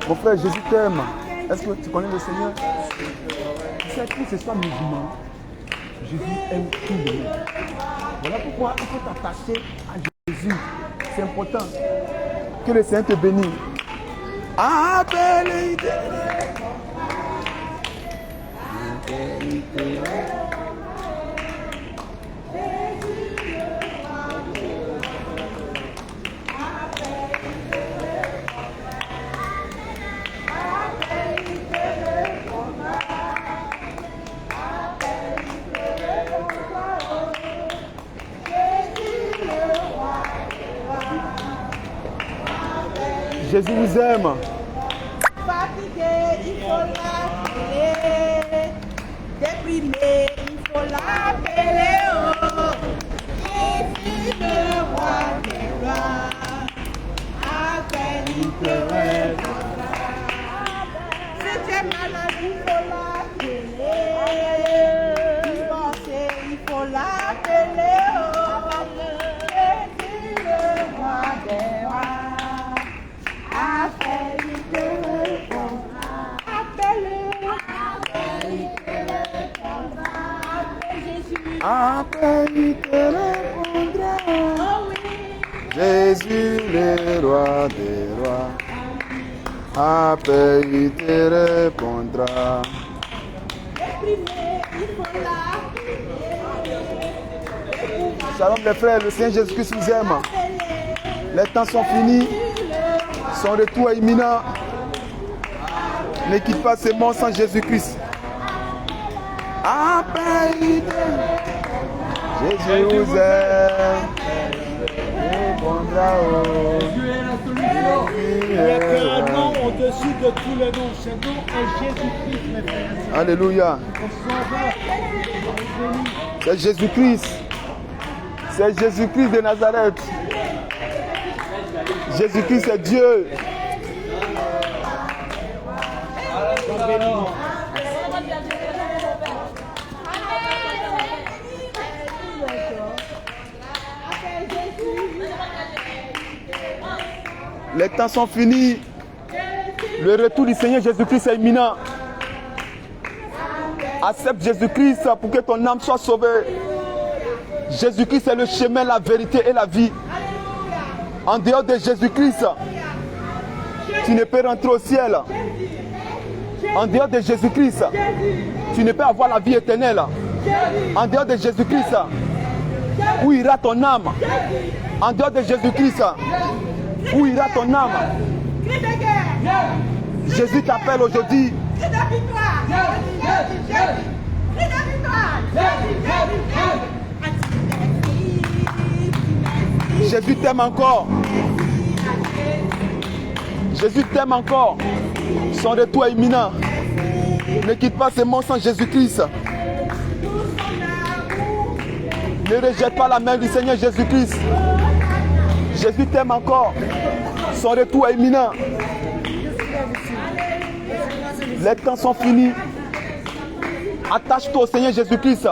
Mon frère, Jésus t'aime. Est-ce que tu connais le Seigneur? Tu sais que ce soit musulman, Jésus aime tout le monde. Voilà pourquoi il faut t'attacher à Jésus. C'est important. Que le Seigneur te bénisse. Appelez. Jésus vous aime. Fatigué, il faut l'appeler. Déprimé, il faut l'appeler. Oh. Jésus le roi des rois. Appelle, il te répondra. Si tu es malade, il faut l'appeler. Divorcé, il faut l'appeler. Oh. Jésus le roi des rois. Appelle, il te répondra. Appelle, il te répondra. Appelle Jésus. Appelle, il te répondra. Oh oui. Jésus, le roi des rois. Appelle, il te répondra. Déprimé, il faut l'appeler. Shalom les frères, le Seigneur Jésus-Christ vous aime. Les temps sont finis. Son retour est imminent. Ne quitte pas ces mondes sans Jésus-Christ. Appelle. Jésus vous aime. Répondra au. Dieu est la solution. Il n'y a qu'un nom au-dessus de tous les noms. Ce nom est Jésus-Christ, mes frères. Alléluia. Au Sauveur. C'est Jésus-Christ. C'est Jésus-Christ de Nazareth. Jésus-Christ c'est Dieu. Les temps sont finis. Le retour du Seigneur Jésus-Christ est imminent. Accepte Jésus-Christ pour que ton âme soit sauvée. Jésus-Christ est le chemin, la vérité et la vie. En dehors de Jésus-Christ, tu ne peux rentrer au ciel. En dehors de Jésus-Christ, tu ne peux avoir la vie éternelle. En dehors de Jésus-Christ, où ira ton âme? En dehors de Jésus-Christ, où ira ton âme? Jésus t'appelle aujourd'hui. Jésus t'aime encore. Jésus t'aime encore. Son retour est imminent. Ne quitte pas ces mondes sans Jésus-Christ. Ne rejette pas la main du Seigneur Jésus-Christ. Jésus t'aime encore. Son retour est imminent. Les temps sont finis. Attache-toi au Seigneur Jésus-Christ.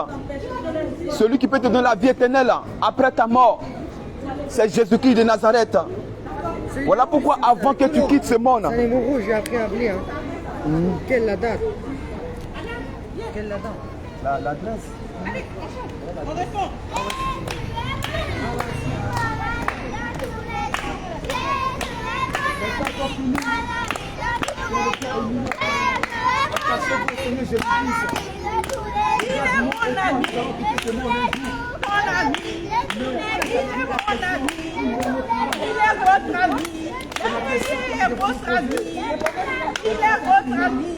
Celui qui peut te donner la vie éternelle après ta mort. C'est Jésus-Christ de Nazareth. Voilà pourquoi avant que tu quittes ce monde. C'est les mots rouges, j'ai appris à appeler. Hein. Quelle la date? Quelle la date? L'adresse. On répond. Il est mon ami. Mon ami. Il est mon ami. Il est votre ami. Il est votre ami. Il est votre ami.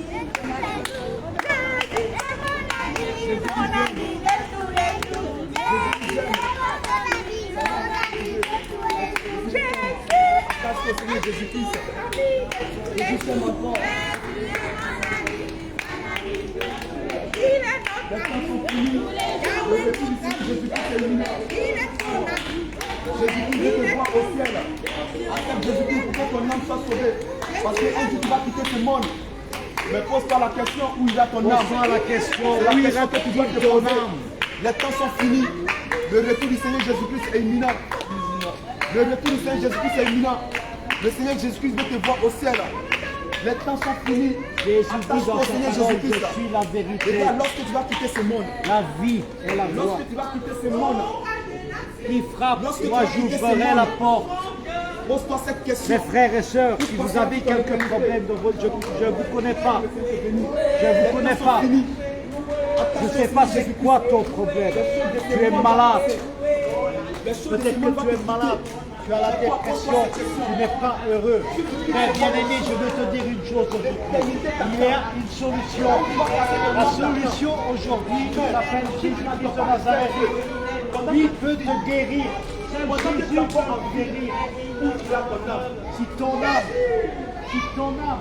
Jésus est mon ami de tous les jours. Jésus est mon ami de tous les jours. Jésus est mon ami. Il est notre ami. Jésus-Christ te voit au ciel. Accepte Jésus-Christ pour que ton âme soit sauvée. Parce qu'un jour tu vas quitter ce monde. Mais pose pas la question où il a ton âme. Pose-toi la question C'est la où question ira que tu dois te ton poser. âme. Les temps sont finis. Le retour du Seigneur Jésus-Christ est imminent. Le retour du Seigneur Jésus-Christ est imminent. Le Seigneur Jésus-Christ veut te voir au ciel. Les temps sont finis. Jésus dit Attache-toi dans au sa Seigneur parole, Jésus-Christ. je suis la vérité, Regarde, lorsque tu vas quitter ce monde, la vie et la voie. lorsque tu vas quitter ce monde, Qui frappe, Lorsque tu moi vas quitter ce j'ouvrirai monde, la porte. pose-toi cette question. Mes frères et sœurs, si vous avez quelques problèmes de votre, je ne vous connais pas. Je ne vous connais pas. Je ne sais pas c'est quoi ton problème. Tu es malade. Peut-être que tu es malade. Tu as la dépression. Tu n'es pas heureux. Mais bien aimé, je veux te dire une chose aujourd'hui. Il y a une solution. La solution aujourd'hui s'appelle Jésus-Christ de Nazareth. Lui peut te guérir. Jésus peut te guérir. Si ton âme,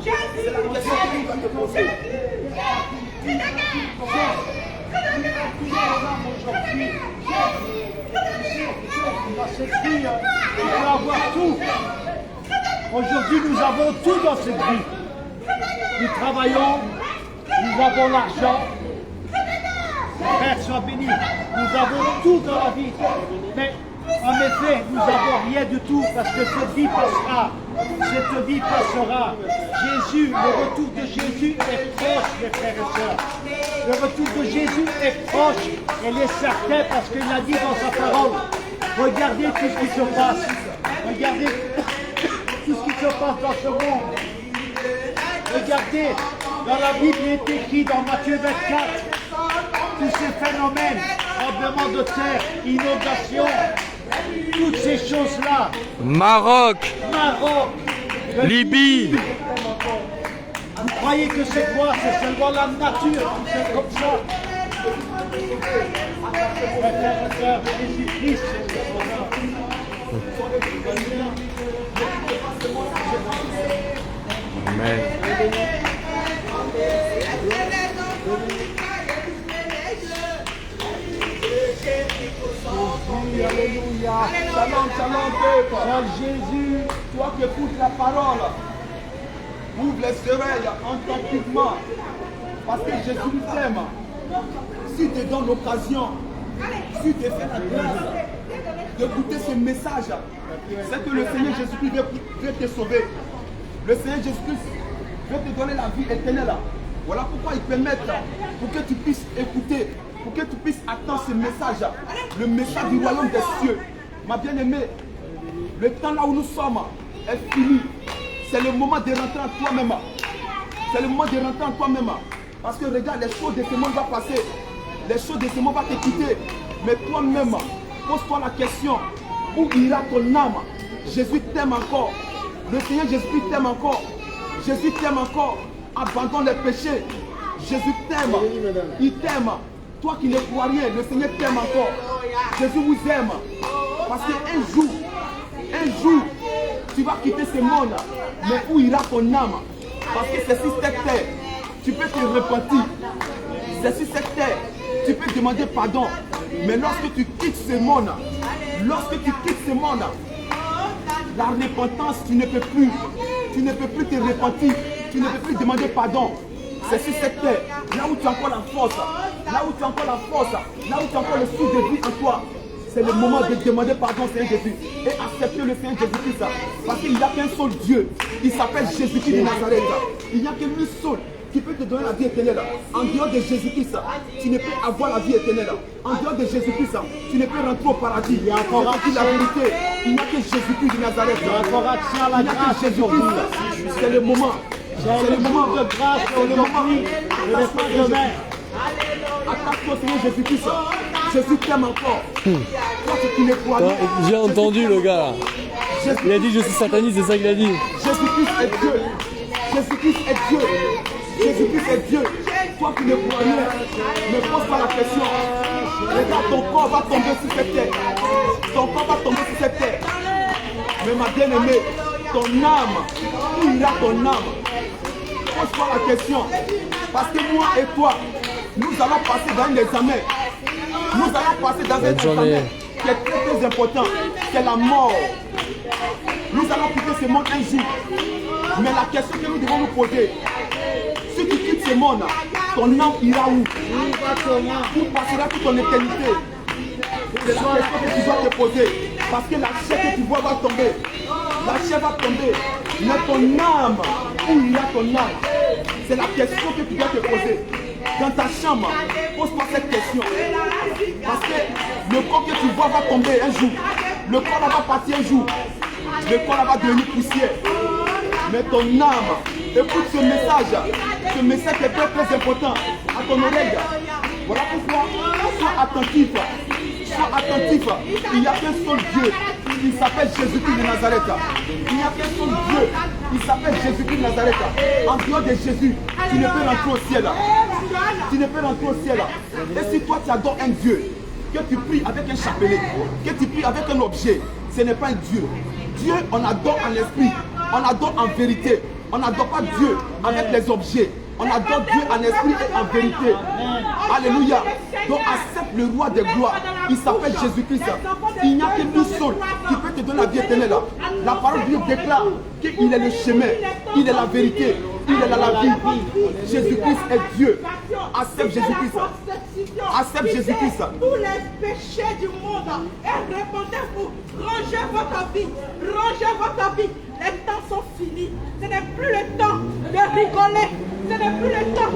tu peux avoir tout. Aujourd'hui, nous avons tout dans cette vie. Nous travaillons, nous avons l'argent. Père soit béni. Nous avons tout dans la vie. Mais en effet, nous n'avons rien du tout parce que cette vie passera. Cette vie passera. Jésus, le retour de Jésus est proche, mes frères et sœurs. Le retour de Jésus est proche. Elle est certaine parce qu'il a dit dans sa parole. Regardez tout ce qui se passe. Regardez tout ce qui se passe dans ce monde. Regardez, dans la Bible, il est écrit dans Matthieu 24, tous ces phénomènes, tremblement de terre, inondation, toutes ces choses-là. Maroc, Libye. Vous croyez que c'est quoi? C'est seulement la nature qui fait comme ça. Mes frères et sœurs, Jésus-Christ, c'est le bonheur. Amen. Alléluia. Shalom, shalom, peuple. Seul Jésus, Toi qui écoutes la parole, ouvre les oreilles attentivement. Parce que Jésus t'aime. Si tu donnes l'occasion, si tu fais la grâce d'écouter ce message, c'est que le Seigneur Jésus-Christ veut te sauver. Le Seigneur Jésus-Christ veut te donner la vie éternelle. Voilà pourquoi il permet pour que tu puisses écouter, pour que tu puisses attendre ce message, le message du royaume des cieux. Ma bien-aimée, le temps là où nous sommes est fini. C'est le moment de rentrer en toi-même. C'est le moment de rentrer en toi-même. Parce que regarde, les choses de ce monde vont passer. Les choses de ce monde vont te quitter. Mais toi-même, pose-toi la question. Où ira ton âme? Jésus t'aime encore. Le Seigneur Jésus t'aime encore. Jésus t'aime encore. Abandonne les péchés. Jésus t'aime. Il t'aime. Toi qui ne crois rien, le Seigneur t'aime encore. Jésus vous aime. Parce qu'un jour, tu vas quitter ce monde. Mais où ira ton âme? Parce que c'est sur cette terre, tu peux te repentir. C'est sur cette terre, tu peux demander pardon. Mais lorsque tu quittes ce monde, la repentance, tu ne peux plus te repentir. Tu ne peux plus demander pardon. C'est sur cette terre, là où tu as encore la force, là où tu as encore le souffle de vie en toi. C'est le moment de demander pardon au Seigneur Jésus et accepter le Seigneur Jésus-Christ. Parce qu'il n'y a qu'un seul Dieu. Il s'appelle Jésus-Christ de Nazareth. Il n'y a qu'un seul qui peut te donner la vie éternelle. En dehors de Jésus-Christ, tu ne peux avoir la vie éternelle. En dehors de Jésus-Christ, tu ne peux rentrer au paradis. Il y a encore la vérité. Il n'y a que Jésus-Christ de Nazareth. il y a encore accès à la grâce aujourd'hui. C'est le moment. C'est le moment de grâce aujourd'hui. Je n'ai pas demain. Attaque-toi au Seigneur Jésus-Christ. Jésus t'aime encore. Toi qui ne crois pas. J'ai entendu le gars. Il a dit je suis sataniste, c'est ça qu'il a dit. Jésus-Christ est Dieu. Jésus-Christ est Dieu. Jésus-Christ est Dieu. Toi qui ne crois rien, ne pose pas la question. Regarde, ton corps va tomber sur cette terre. Ton corps va tomber sur cette terre. Mais ma bien-aimée, ton âme, où ira ton âme? Pose-toi la question. Parce que moi et toi, nous allons passer dans un examen. Nous allons passer dans un examen qui est très très important. C'est la mort. Nous allons quitter ce monde un jour. Mais la question que nous devons nous poser, si tu quittes ce monde, ton âme ira où? Où passera toute ton éternité? C'est la question que tu dois te poser. Parce que la chair que tu vois va tomber. La chair va tomber. Mais ton âme, où il y a ton âme? C'est la question que tu dois te poser. Dans ta chambre, pose-toi cette question. Parce que le corps que tu vois va tomber un jour. Le corps là va partir un jour. Le corps là va devenir poussière. Mais ton âme, écoute ce message est très très important à ton oreille. Voilà pourquoi, sois attentif. Sois attentif. Il n'y a qu'un seul Dieu. Il s'appelle Jésus-Christ de Nazareth. Il n'y a qu'un seul Dieu. Il s'appelle Jésus-Christ de Nazareth. En dehors de Jésus, tu ne peux rentrer au ciel. Tu ne peux rentrer au ciel. Et si toi tu adores un Dieu, que tu pries avec un chapelet, que tu pries avec un objet, ce n'est pas un Dieu. Dieu, on adore en esprit, on adore en vérité. On n'adore pas Dieu avec les objets. On adore Dieu en esprit et en vérité. Alléluia. Donc accepte le roi des gloires. Il s'appelle Jésus-Christ. Il n'y a qu'une seule qui peut te donner la vie éternelle. La parole de Dieu déclare qu'il est le chemin, il est la vérité, il est la vie. Jésus-Christ est Dieu. Accepte Jésus-Christ. Accepte Jésus-Christ. Tous les péchés du monde. Et répondez-vous. Rangez votre vie. Rangez votre vie. Les temps sont finis. Ce n'est plus le temps de rigoler. Ce n'est plus le temps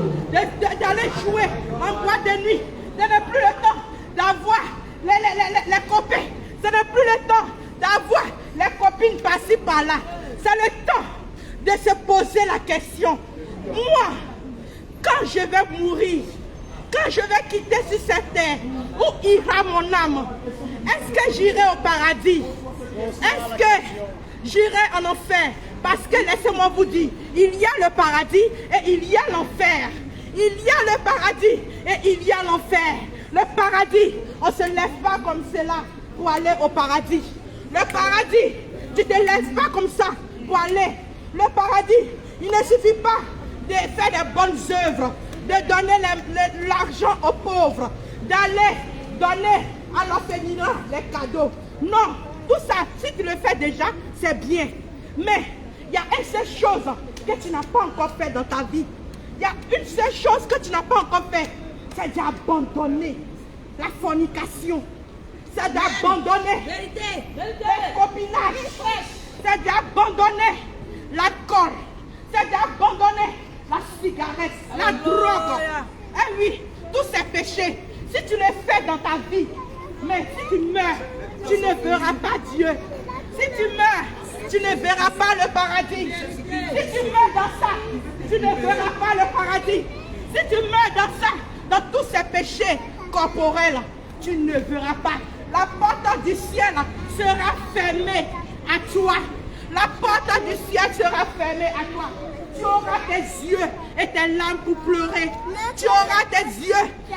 d'aller jouer en boîte de nuit. Ce n'est plus le temps d'avoir les copains. Ce n'est plus le temps d'avoir les copines par-ci par-là. C'est le temps de se poser la question. Moi, quand je vais mourir, quand je vais quitter sur cette terre, où ira mon âme? Est-ce que j'irai au paradis? Est-ce que j'irai en enfer? Parce que laissez-moi vous dire, il y a le paradis et il y a l'enfer. Il y a le paradis et il y a l'enfer. Le paradis, on ne se lève pas comme cela pour aller au paradis. Le paradis, tu ne te lèves pas comme ça pour aller. Le paradis, il ne suffit pas de faire des bonnes œuvres, de donner l'argent aux pauvres, d'aller donner à l'orphelinat les cadeaux. Non, tout ça, si tu le fais déjà, c'est bien. Mais il y a une seule chose que tu n'as pas encore fait dans ta vie. Il y a une seule chose que tu n'as pas encore fait. C'est d'abandonner la fornication. C'est d'abandonner le copinage. C'est d'abandonner l'alcool. C'est d'abandonner la cigarette, la drogue. Eh oui, tous ces péchés, si tu les fais dans ta vie, mais si tu meurs, tu ne verras pas Dieu. Si tu meurs, tu ne verras pas le paradis. Si tu meurs dans ça, tu ne verras pas le paradis. Si tu meurs dans ça, dans tous ces péchés corporels, tu ne verras pas. La porte du ciel sera fermée à toi. La porte du ciel sera fermée à toi. Tu auras tes yeux et tes larmes pour pleurer. Tu auras tes yeux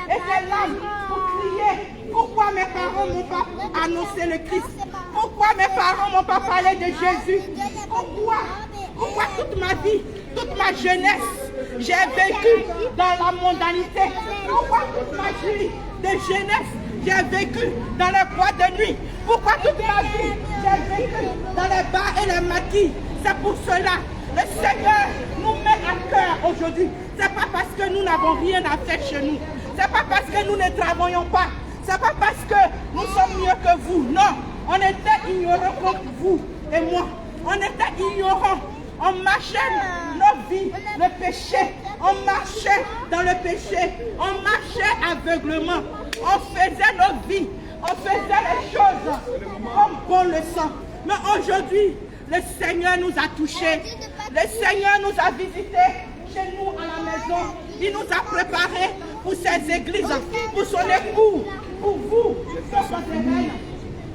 et tes larmes pour crier. Pourquoi mes parents n'ont pas annoncé le Christ? Pourquoi mes parents n'ont pas parlé de Jésus? Pourquoi toute ma vie, toute ma jeunesse, j'ai vécu dans la mondanité? Pourquoi toute ma vie de jeunesse, j'ai vécu dans les boîtes de nuit? Pourquoi toute ma vie, j'ai vécu dans les bars et les maquis? C'est pour cela. Le Seigneur nous met à cœur aujourd'hui. Ce n'est pas parce que nous n'avons rien à faire chez nous. Ce n'est pas parce que nous ne travaillons pas. Ce n'est pas parce que nous sommes mieux que vous. Non, on était ignorants comme vous et moi. On était ignorants. On marchait nos vies, le péché. On marchait dans le péché. On marchait aveuglement. On faisait nos vies. On faisait les choses comme bon le sent. Mais aujourd'hui, le Seigneur nous a touchés. Le Seigneur nous a visités chez nous à la maison. Il nous a préparés pour ces églises, pour son époux, pour vous, pour son terrain.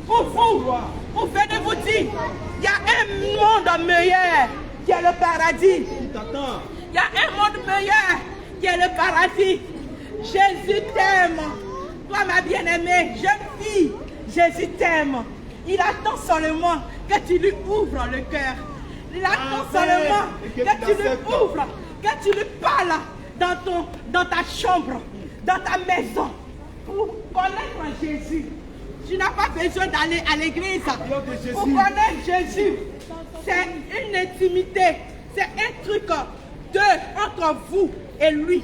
Pour vous, pour venir vous dire, il y a un monde meilleur qui est le paradis. Il y a un monde meilleur qui est le paradis. Jésus t'aime. Toi, ma bien-aimée, jeune fille, Jésus t'aime. Il attend seulement que tu lui ouvres le cœur. Il attend seulement que tu lui ouvres, que tu lui parles dans ta chambre, dans ta maison, pour connaître Jésus. Tu n'as pas besoin d'aller à l'église pour connaître Jésus. C'est une intimité, c'est un truc entre vous et lui.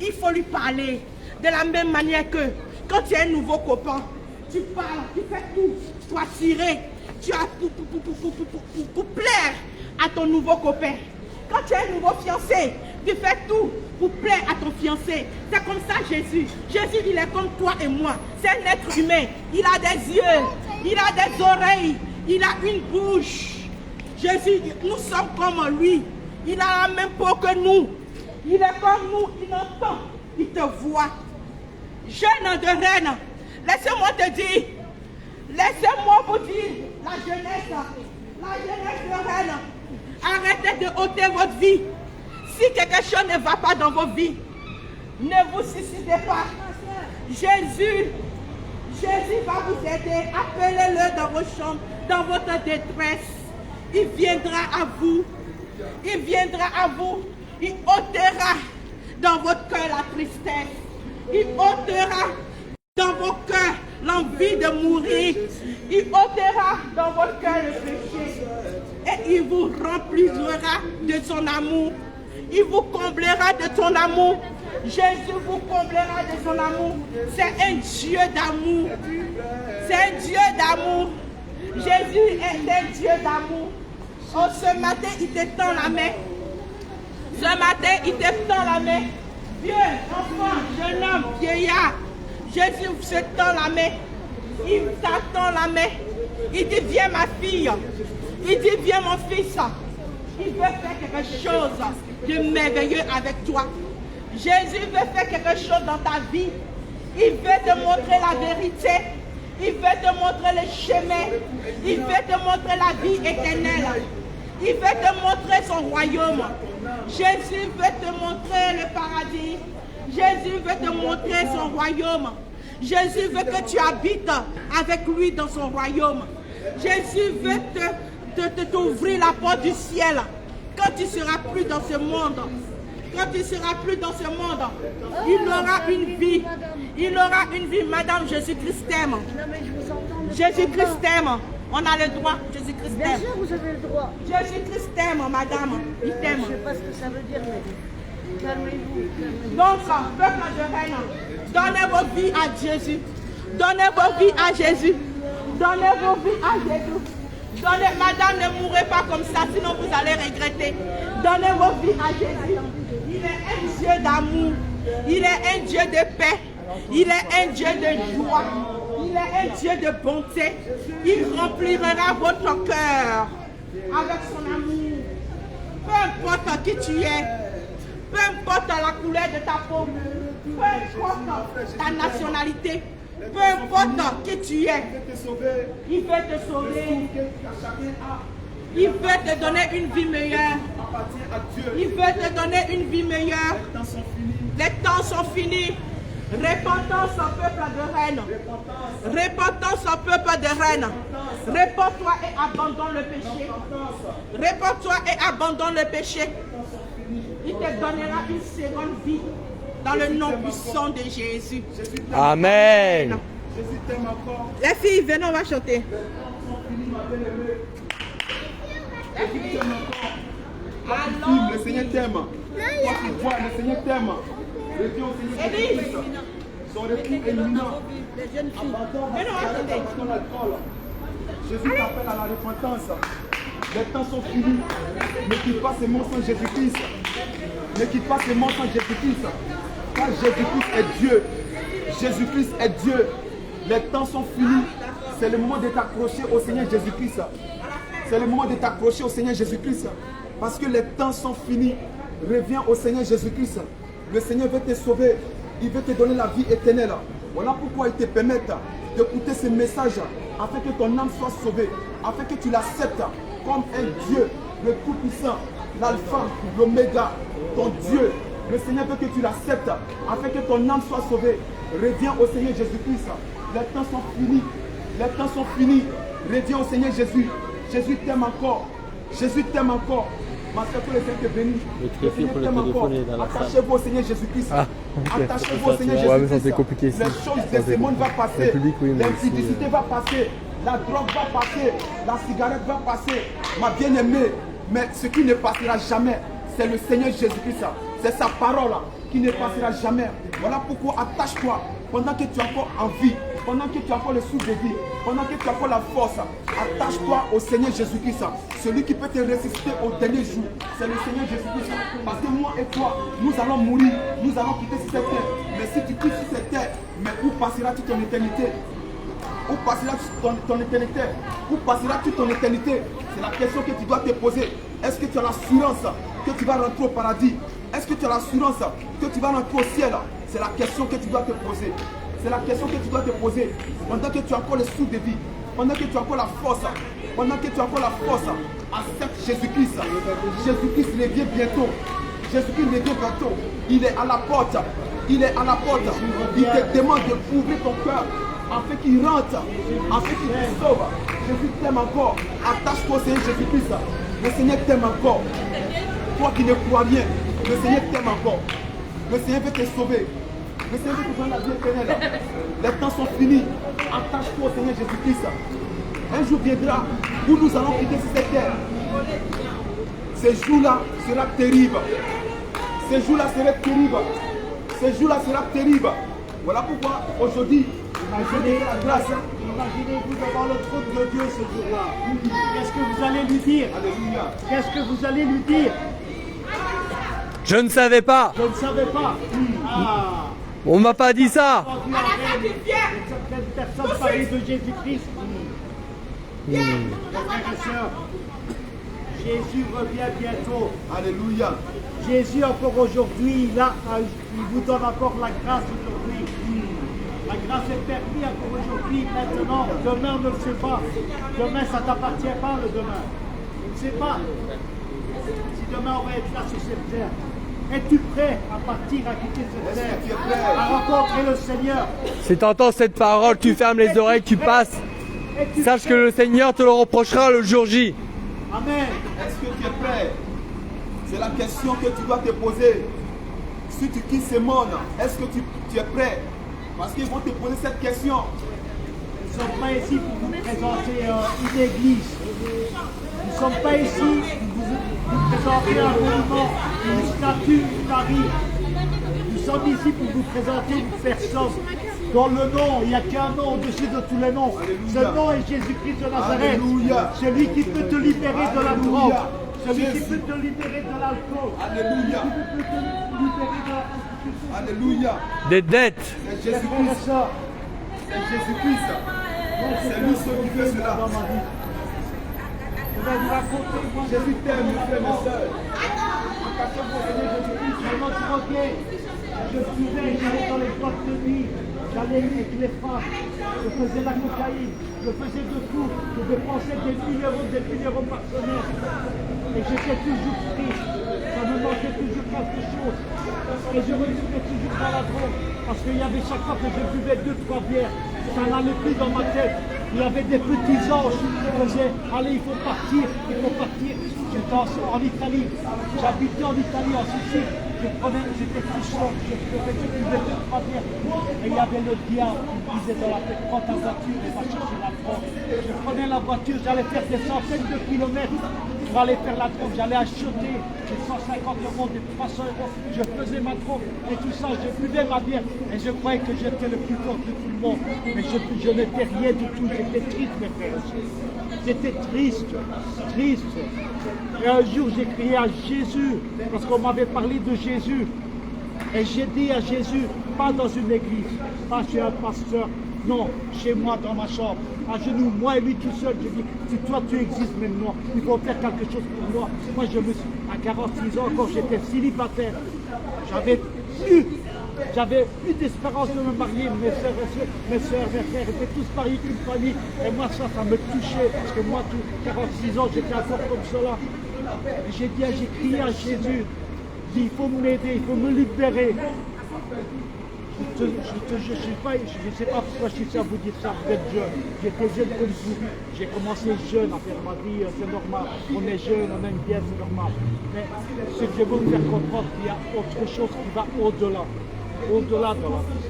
Il faut lui parler de la même manière que quand tu as un nouveau copain, tu parles, tu fais tout, tu t'attirer. tu as pour plaire à ton nouveau copain. Quand tu es un nouveau fiancé, tu fais tout pour plaire à ton fiancé. C'est comme ça Jésus. Jésus, il est comme toi et moi. C'est un être humain. Il a des yeux, il a des oreilles, il a une bouche. Jésus, nous sommes comme lui. Il a la même peau que nous. Il est comme nous, il entend, il te voit. Jeune de reine, laissez-moi te dire, laissez-moi vous dire, la jeunesse de reine, arrêtez de ôter votre vie. Si quelque chose ne va pas dans vos vies, ne vous suicidez pas. Jésus va vous aider. Appelez-le dans vos chambres, dans votre détresse. Il viendra à vous. Il viendra à vous. Il ôtera dans votre cœur la tristesse. Il ôtera dans vos cœurs l'envie de mourir. Il ôtera dans votre cœur le péché. Et il vous remplira de son amour. Il vous comblera de son amour. Jésus vous comblera de son amour. C'est un Dieu d'amour. C'est un Dieu d'amour. Jésus est un Dieu d'amour. Oh, ce matin, il te tend la main. Ce matin, il te tend la main. Vieux, enfant, jeune homme, vieillard. Jésus se tend la main. Il t'attend la main. Il dit, viens ma fille. Il dit, viens mon fils. Il veut faire quelque chose de merveilleux avec toi. Jésus veut faire quelque chose dans ta vie. Il veut te montrer la vérité. Il veut te montrer le chemin. Il veut te montrer la vie éternelle. Il veut te montrer son royaume. Jésus veut te montrer le paradis. Jésus veut te montrer son royaume. Jésus veut que tu habites avec lui dans son royaume. Jésus veut t'ouvrir la porte du ciel. Quand tu ne seras plus dans ce monde, quand tu ne seras plus dans ce monde, il aura une vie. Il aura une vie. Madame, Jésus-Christ t'aime. Jésus-Christ t'aime. On a le droit. Jésus-Christ Bien t'aime. sûr, vous avez le droit. Jésus-Christ t'aime, madame. Il t'aime. Je ne sais pas ce que ça veut dire, mais calmez-vous. Calmez-vous. Donc, peuple de reine, donnez vos vies à Jésus. Donnez vos vies à Jésus. Donnez vos vies à Jésus. Donnez, madame, ne mourrez pas comme ça, sinon vous allez regretter. Donnez vos vies à Jésus. Il est un Dieu d'amour. Il est un Dieu de paix. Il est un Dieu de joie. Il est un Dieu de bonté. Il remplira votre cœur avec son amour. Peu importe qui tu es, peu importe la couleur de ta peau, peu importe ta nationalité, peu importe qui tu es, il veut te sauver. Il veut te donner une vie meilleure. Il veut te donner une vie meilleure. Les temps sont finis. Repentance au peuple de reine. Repentance au peuple de reine. Répands-toi et abandonne le péché. Répands-toi et abandonne le péché. Il te donnera une seconde vie dans le nom puissant de Jésus. Amen. Les filles, venez, on va chanter. Le Seigneur t'aime. Toi qui vois, le Seigneur t'aime. Reviens au Seigneur Jésus-Christ. Son retour est imminent. Abandonne l'alcool. Jésus t'appelle à la repentance. Les temps sont finis. Ne quitte pas ces mots sans Jésus-Christ. Ne quitte pas ces mots sans Jésus-Christ. Car Jésus-Christ est Dieu. Jésus-Christ est Dieu. Les temps sont finis. C'est le moment de t'accrocher au Seigneur Jésus-Christ. C'est le moment de t'accrocher au Seigneur Jésus-Christ. Parce que les temps sont finis. Reviens au Seigneur Jésus-Christ. Le Seigneur veut te sauver. Il veut te donner la vie éternelle. Voilà pourquoi il te permet d'écouter ce message afin que ton âme soit sauvée. Afin que tu l'acceptes comme un Dieu, le Tout-Puissant, l'Alpha, l'Oméga, ton Dieu. Le Seigneur veut que tu l'acceptes afin que ton âme soit sauvée. Reviens au Seigneur Jésus-Christ. Les temps sont finis. Les temps sont finis. Reviens au Seigneur Jésus. Jésus t'aime encore. Jésus t'aime encore. Ma soeur, que le Seigneur te bénisse. Le Seigneur t'aime encore. Attachez-vous au Seigneur Jésus-Christ. Okay. Attachez-vous au Seigneur Ouais, mais Jésus-Christ. c'est compliqué ici. Les choses de ce monde vont passer. Le public, oui, mais l'impudicité va passer. La drogue va passer. La cigarette va passer. Ma bien-aimée. Mais ce qui ne passera jamais, c'est le Seigneur Jésus-Christ. C'est sa parole qui ne passera jamais. Voilà pourquoi attache-toi pendant que tu es encore en vie, pendant que tu as encore le souffle de vie, pendant que tu as encore la force, attache-toi au Seigneur Jésus-Christ. Celui qui peut te ressusciter au dernier jour, c'est le Seigneur Jésus-Christ. Parce que moi et toi, nous allons mourir, nous allons quitter cette terre. Mais si tu quittes cette terre, mais où passeras-tu ton éternité? Où passeras-tu ton éternité? Où passeras-tu ton éternité? C'est la question que tu dois te poser. Est-ce que tu as l'assurance que tu vas rentrer au paradis? Est-ce que tu as l'assurance que tu vas rentrer au ciel? C'est la question que tu dois te poser. C'est la question que tu dois te poser. Pendant que tu as encore le souffle de vie, pendant que tu as encore la force, pendant que tu as encore la force, accepte Jésus-Christ. Jésus-Christ revient bientôt. Jésus-Christ revient bientôt. Il est à la porte. Il est à la porte. Il te demande d'ouvrir ton cœur afin qu'il rentre, afin qu'il te sauve. Jésus t'aime encore. Attache-toi au Seigneur Jésus-Christ. Le Seigneur t'aime encore. Toi qui ne crois rien, le Seigneur t'aime encore. Le Seigneur veut te sauver. Le Seigneur veut te donner la vie éternelle. Les temps sont finis. Attache-toi au Seigneur Jésus-Christ. Un jour viendra où nous allons quitter cette terre. Ce jour-là sera terrible. Ce jour-là sera terrible. Ce jour-là sera terrible. Voilà pourquoi aujourd'hui, Imaginez la grâce. Imaginez-vous devant le trône de Dieu ce jour-là. Qu'est-ce que vous allez lui dire? alléluia. Qu'est-ce que vous allez lui dire? Je ne savais pas. Je ne savais pas. Ah. On m'a pas dit ça. Entendu certaines personnes parler de Jésus-Christ. Frères et sœurs, Jésus revient bientôt. Alléluia. Jésus encore aujourd'hui, il vous donne encore la grâce aujourd'hui. La grâce est permise encore aujourd'hui, maintenant. Demain, on ne le sait pas. Demain, ça ne t'appartient pas le demain. On ne sait pas. Si demain on va être là sur cette terre, es-tu prêt à partir, à quitter cette Est-ce terre, que tu es prêt? à rencontrer le Seigneur? Si tu entends cette parole, tu fermes les oreilles, tu passes. Es-tu Sache que prêt? le Seigneur te le reprochera le jour J. Amen. Est-ce que tu es prêt? C'est la question que tu dois te poser. Si tu quittes ce monde, est-ce que tu es prêt? Parce qu'ils vont te poser cette question. Nous ne sommes pas ici pour vous présenter une église. Nous ne sommes pas ici pour vous présenter un monument, une statue, une Marie. Nous sommes ici pour vous présenter une personne dont le nom, il n'y a qu'un nom au-dessus de tous les noms. Ce nom est Jésus-Christ de Nazareth. Alléluia. Celui qui peut te libérer de la Alléluia. drogue. Celui qui Jésus. peut te libérer de l'alcool. Alléluia. Celui qui peut te libérer de la prostitution. Alléluia. Des dettes. C'est Frères et Jésus-Christ. sœurs, C'est Jésus-Christ. C'est lui celui qui fait cela. dans ma vie. Je vais vous raconter, moi, Jésus t'aime, mes frères, mes sœurs. je m'en troquais. Je buvais, j'allais dans les boîtes de nuit. J'allais avec les femmes. Je faisais la cocaïne. Je faisais de tout. Je dépensais des numéros par semaine. Et j'étais toujours triste. Ça me manquait toujours quelque chose. Et je retournais toujours dans la drogue. Parce qu'il y avait chaque fois que je buvais 2-3 bières, ça n'allait plus dans ma tête. Il y avait des petits anges qui disaient allez, il faut partir, il faut partir. J'étais en Italie, j'habitais en Italie, en Sicile. J'étais tout seul, je buvais 2-3 bières. Et il y avait le diable qui disait dans la tête prends ta voiture et va chercher la drogue. Je prenais la voiture, j'allais faire des centaines de kilomètres pour aller faire la drogue. J'allais acheter des 150 euros, des 300 euros. Je faisais ma drogue et tout ça. Je buvais ma bière et je croyais que j'étais le plus fort de tout le monde. Mais je n'étais rien du tout. J'étais triste, mes frères. J'étais triste, triste. Et un jour, j'ai crié à Jésus parce qu'on m'avait parlé de Jésus. Et j'ai dit à Jésus, pas dans une église, pas chez un pasteur, non, chez moi, dans ma chambre, à genoux, moi et lui tout seul. J'ai dit, si toi tu existes maintenant, il faut faire quelque chose pour moi. Moi, je me suis, à 46 ans, quand j'étais célibataire, j'avais plus d'espérance de me marier. Mes soeurs, mes frères étaient tous mariés, une famille. Et moi, ça me touchait, parce que moi, 46 ans, j'étais encore comme cela. Et j'ai crié à Jésus. Il faut m'aider, il faut me libérer. Je ne sais pas pourquoi je suis à vous dire ça, vous êtes jeune. J'étais jeune comme vous. J'ai commencé jeune à faire ma vie, c'est normal. On est jeune, on aime bien, c'est normal. Mais ce que je veux vous faire comprendre, il y a autre chose qui va au-delà. Au-delà de la vie.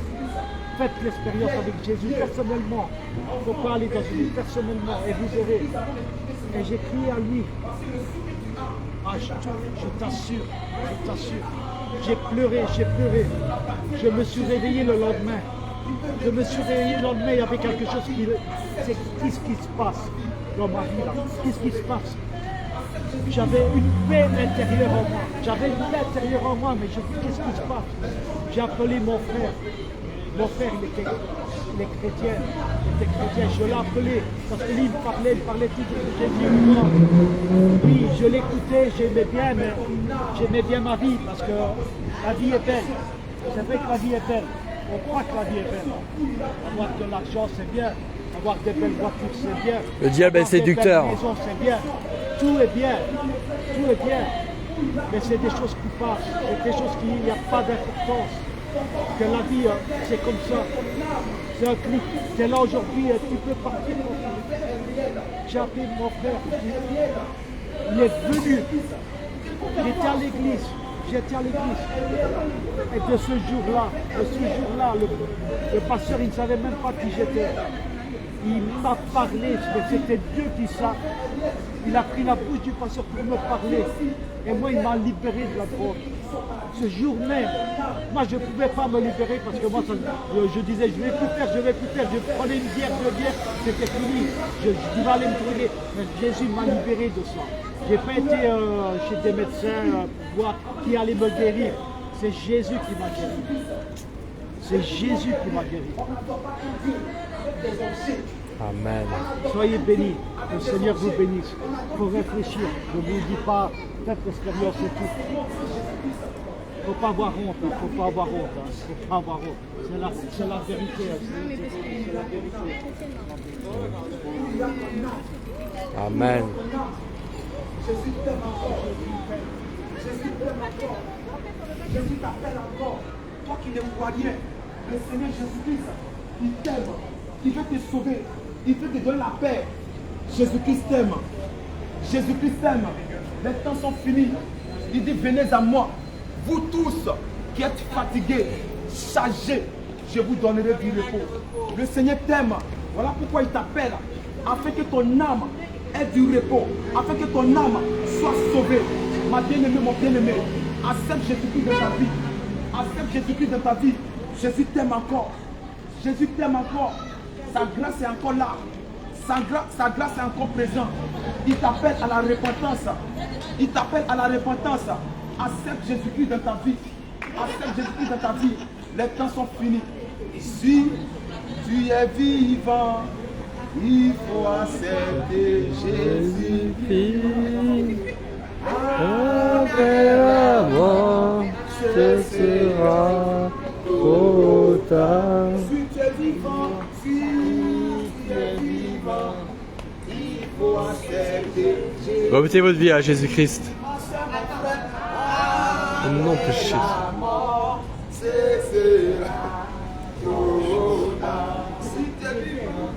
Faites l'expérience avec Jésus personnellement. Il ne faut pas aller dans une vie personnellement et vous verrez. Et j'ai crié à lui. Ah, je t'assure, j'ai pleuré. Je me suis réveillé le lendemain. Je me suis réveillé le lendemain, il y avait quelque chose qui... Qu'est-ce qui se passe dans ma vie là? Qu'est-ce qui se passe? J'avais une paix intérieure en moi. J'avais une paix intérieure en moi, mais je dis qu'est-ce qui se passe? J'ai appelé mon frère. Mon frère, il était chrétien. Je l'ai appelé parce que lui, il parlait tout de Jésus. Oui, je l'écoutais, j'aimais bien, mais j'aimais bien ma vie parce que la vie est belle. C'est vrai que la vie est belle. On croit que la vie est belle. Avoir de l'argent, c'est bien. Avoir des belles voitures, c'est bien. Le diable est séducteur. Avoir des belles maisons, c'est bien. Tout est bien. Tout est bien. Mais c'est des choses qui passent. C'est des choses qui n'y a pas d'importance. Que la vie, c'est comme ça. C'est un clic. Tu es là aujourd'hui, tu peux partir. J'ai appelé mon frère. Il est venu. J'étais à l'église. Et de ce jour-là, le pasteur, il ne savait même pas qui j'étais. Il m'a parlé, c'était Dieu qui ça. Il a pris la bouche du pasteur pour me parler. Et moi, il m'a libéré de la drogue. Ce jour même, moi, je ne pouvais pas me libérer parce que moi, je disais, je ne vais plus faire. Je prenais une bière, c'était fini. Je dis, va aller me brûler. Mais Jésus m'a libéré de ça. Je n'ai pas été chez des médecins pour voir qui allait me guérir. C'est Jésus qui m'a guéri. C'est Jésus qui m'a guéri. Amen. Soyez bénis, le Seigneur vous bénisse. Il faut réfléchir, je ne vous dis pas, peut-être l'expérience et tout. Il ne faut pas avoir honte, il ne faut pas avoir honte. C'est la vérité. C'est la vérité. Amen. Jésus t'appelle encore. Toi qui ne crois rien, le Seigneur Jésus-Christ, il t'aime. Il veut te sauver. Il veut te donner la paix. Jésus-Christ t'aime. Jésus-Christ t'aime. Les temps sont finis. Il dit, venez à moi. Vous tous qui êtes fatigués, chargés, je vous donnerai du repos. Le Seigneur t'aime. Voilà pourquoi il t'appelle. Afin que ton âme ait du repos. Afin que ton âme soit sauvée. Ma bien-aimée, mon bien-aimé, accepte Jésus-Christ dans ta vie. Accepte Jésus-Christ dans ta vie. Jésus t'aime encore. Jésus t'aime encore. Sa grâce est encore là. Sa grâce est encore présente. Il t'appelle à la repentance. Il t'appelle à la repentance. Accepte Jésus-Christ dans ta vie. Accepte Jésus-Christ dans ta vie. Les temps sont finis. Si tu es vivant, il faut accepter Jésus-Christ. Après la mort, ce sera trop tard. Si tu es vivant, il faut accepter Jésus-Christ. Remettez votre vie à Jésus-Christ. Non, péché. La mort cessera trop tard. Si tu es vivant,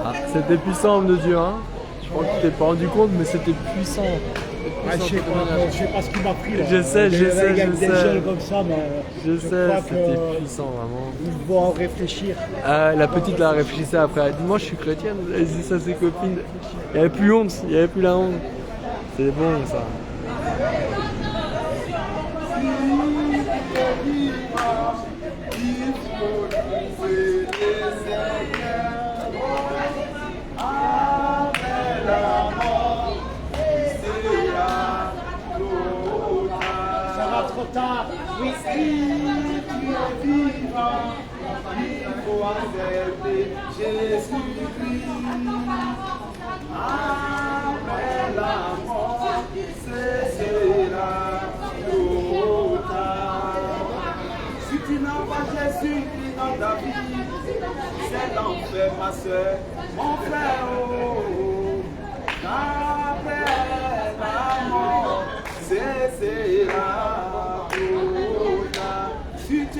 Ah, c'était puissant, homme de Dieu, hein. Je crois que tu t'es pas rendu compte, mais c'était puissant. Je sais pas ce qui m'a pris. Là. Je sais. Des jeunes comme ça, mais Je sais, crois c'était que puissant, vraiment. ils vont en réfléchir. Ah, la petite la réfléchissait après. Elle a dit, moi je suis chrétienne. Elle dit ça à ses copines. Il n'y avait plus honte, il n'y avait plus la honte. C'est bon ça. Trop tard. Oui, tu es vivant, il faut accepter Jésus-Christ. Après la mort, cessera trop tard. Si tu n'as pas Jésus-Christ dans ta vie, c'est l'enfer, ma soeur, mon frère. Après la mort, cessera. Si tu es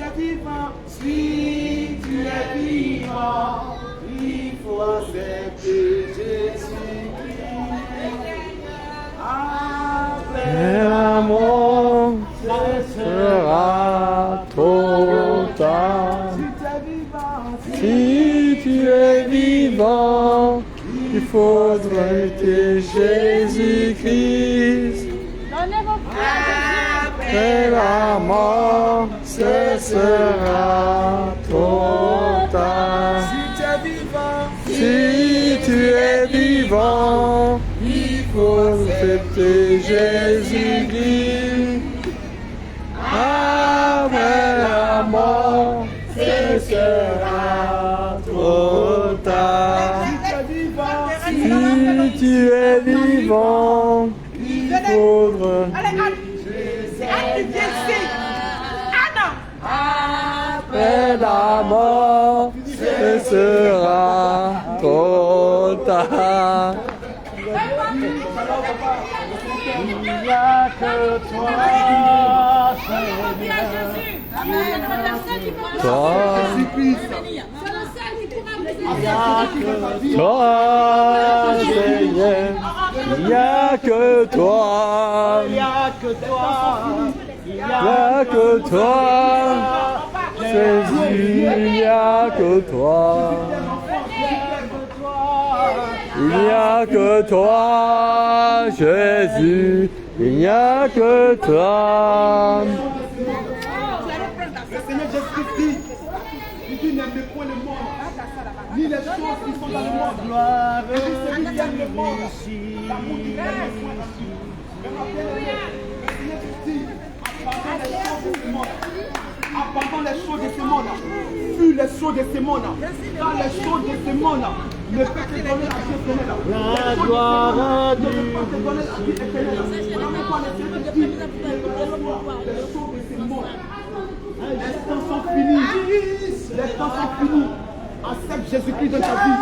vivant, il faut accepter Jésus-Christ. Après la mort, sera trop tard. si tu es vivant, Si tu es vivant, il faudrait lutter Jésus-Christ. Donnez vos Après la mort, ce sera trop tard. Si tu es vivant, il faut fêter Jésus-Christ. Après la mort, ce sera trop tard. Si tu es vivant, il faudra. Allez, Anne. Anne, viens ici. Anne. Après la mort, ce sera trop tard. Il n'y a que toi, Viens Jésus. Amen. Personne qui peut Toi, C'est le seul qui pourra vous aider. toi, Seigneur, il n'y a que toi. il n'y a que toi, il n'y Il n'y a que toi, Jésus, il n'y a que toi. Il n'y a que toi, Jésus, il n'y a que toi. Le Seigneur Jésus-Christ dit, il dit n'aimez point le monde, ni les choses qui sont dans le monde. gloire Il dit celui qui aime le monde, ici. l'amour du Père est point dans lui. Mais ma belle, le Seigneur dit, abandonne les choses de ce monde, fuis les choses de ce monde, car les choses de ce monde ne peuvent te donner la vie éternelle. La gloire ne du peuvent pas te donner la vie éternelle. Vraiment, le Seigneur dit, les choses de ce monde, les temps sont finis. Les temps sont finis. Accepte Jésus-Christ dans ta vie.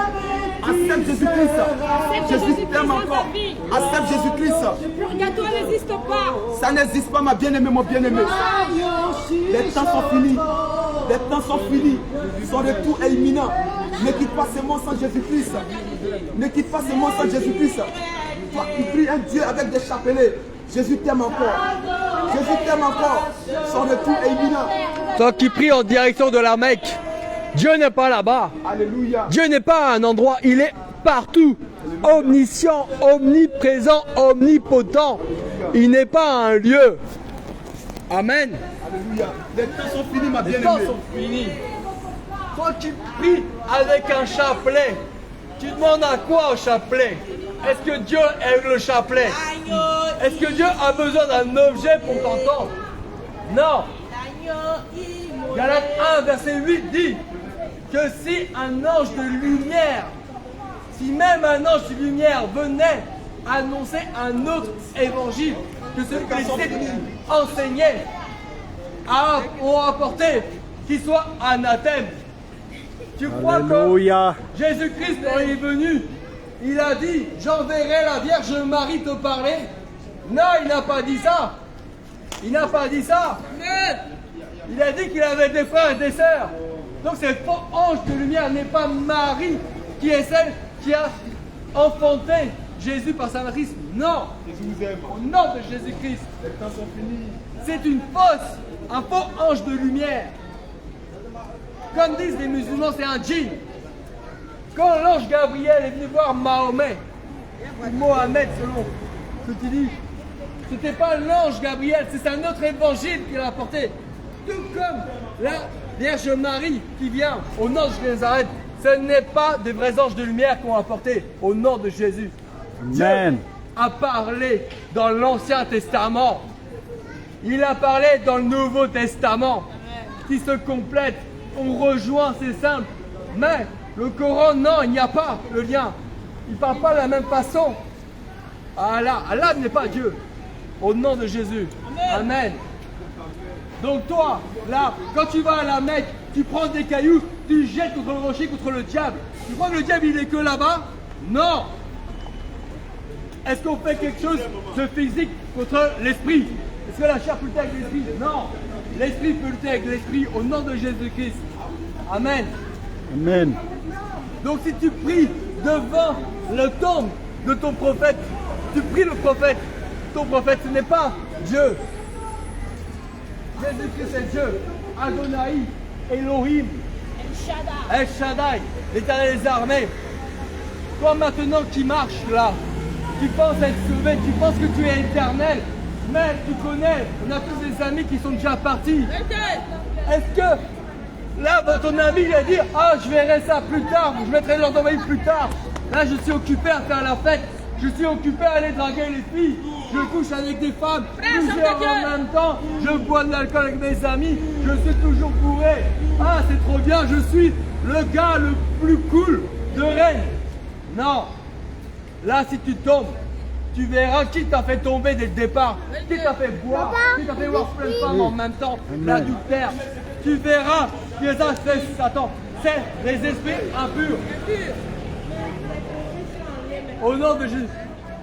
Accepte Jésus-Christ. Jésus t'aime encore. Accepte Jésus-Christ. Le purgatoire n'existe pas. Ça n'existe pas, ma bien-aimée, mon bien-aimé. Les temps sont finis. Les temps sont finis. Son retour est imminent. Ne quitte pas ce monde sans Jésus-Christ. Ne quitte pas ce monde sans Jésus-Christ. Toi qui pries un Dieu avec des chapelets, Jésus t'aime encore. Jésus t'aime encore. Son retour est imminent. Toi qui pries en direction de la Mecque, Dieu n'est pas là-bas. Alléluia. Dieu n'est pas à un endroit, il est partout. Omniscient, omniprésent, omnipotent. Il n'est pas à un lieu. Amen. Alléluia. Les temps sont finis, ma Les temps bien-aimée. sont finis. Toi qui pries avec un chapelet, tu demandes à quoi au chapelet? Est-ce que Dieu est le chapelet? Est-ce que Dieu a besoin d'un objet pour t'entendre? Non. Galates 1, verset 8 dit que si un ange de lumière, si même un ange de lumière venait annoncer un autre évangile que celui que les disciples enseignaient, ont apporté, qu'il soit anathème. Tu crois Alléluia. que Jésus-Christ, quand il est venu, il a dit « J'enverrai la Vierge Marie te parler ». Non, il n'a pas dit ça. Il n'a pas dit ça. Il a dit qu'il avait des frères et des sœurs. Donc cette faux ange de lumière n'est pas Marie qui est celle qui a enfanté Jésus par sa matrice. Non. Jésus vous aime. Au nom de Jésus-Christ. Les temps sont finis. C'est une fausse, un faux ange de lumière. Comme disent les musulmans, c'est un djinn. Quand l'ange Gabriel est venu voir Mahomet, ou Mohamed selon ce que tu dis, c'était pas l'ange Gabriel, c'est un autre évangile qu'il a apporté. Tout comme la Vierge Marie qui vient au nom de Nazareth, ce n'est pas des vrais anges de lumière qu'on a apporté au nom de Jésus. Amen. Dieu a parlé dans l'Ancien Testament. Il a parlé dans le Nouveau Testament qui se complète. On rejoint, c'est simple. Mais le Coran, non, il n'y a pas le lien. Il ne parle pas de la même façon. Allah n'est pas Dieu. Au nom de Jésus. Amen. Donc toi, là, quand tu vas à la Mecque, tu prends des cailloux, tu jettes contre le rocher, contre le diable. Tu crois que le diable, il est que là-bas? Non. Est-ce qu'on fait quelque chose de physique contre l'esprit? Est-ce que la chair peut lutter avec l'esprit? Non. L'esprit peut lutter avec l'esprit au nom de Jésus-Christ. Amen. Amen. Donc si tu pries devant le tombe de ton prophète, tu pries le prophète. Ton prophète, ce n'est pas Dieu. Jésus-Christ est Dieu. Adonai, Elohim, El Shaddai, l'éternel des armées. Toi maintenant qui marches là, tu penses être sauvé, tu penses que tu es éternel, mais tu connais, on a tous des amis qui sont déjà partis. Est-ce que là, ton ami il va dire « Ah, je verrai ça plus tard, je mettrai l'ordre d'envoyer plus tard. » Là, je suis occupé à faire la fête, je suis occupé à aller draguer les filles, je couche avec des femmes, plusieurs en même temps, je bois de l'alcool avec mes amis, je suis toujours bourré. Ah, c'est trop bien, je suis le gars le plus cool de Rennes. Non, là, si tu tombes, tu verras qui t'a fait tomber dès le départ, qui t'a fait boire, qui t'a fait voir plein de femmes en même temps, l'adultère. Tu verras que ça, c'est Satan, c'est les esprits impurs. Au nom de Jésus,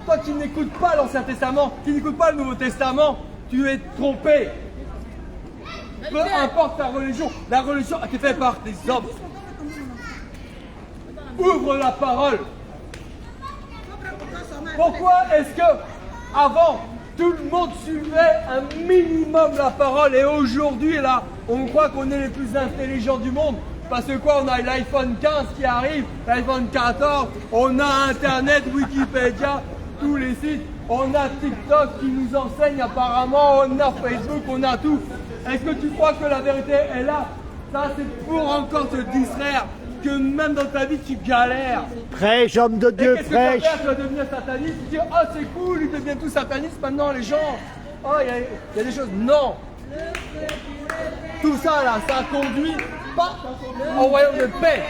toi qui n'écoutes pas l'Ancien Testament, qui n'écoutes pas le Nouveau Testament, tu es trompé. Peu importe la religion a été faite par des hommes. Ouvre la parole. Pourquoi est-ce que avant tout le monde suivait un minimum la parole et aujourd'hui là on croit qu'on est les plus intelligents du monde parce que quoi, on a l'iPhone 15 qui arrive, l'iPhone 14, on a Internet, Wikipédia, tous les sites, on a TikTok qui nous enseigne apparemment, on a Facebook, on a tout. Est-ce que tu crois que la vérité est là? Ça c'est pour encore te distraire. Que même dans ta vie tu galères. Prêche, homme de Dieu, prêche. prêche. Tu vas devenir sataniste, tu dis oh c'est cool, ils deviennent tous satanistes maintenant les gens. Oh il y a des choses. Non. Tout ça là, ça conduit pas au royaume de paix.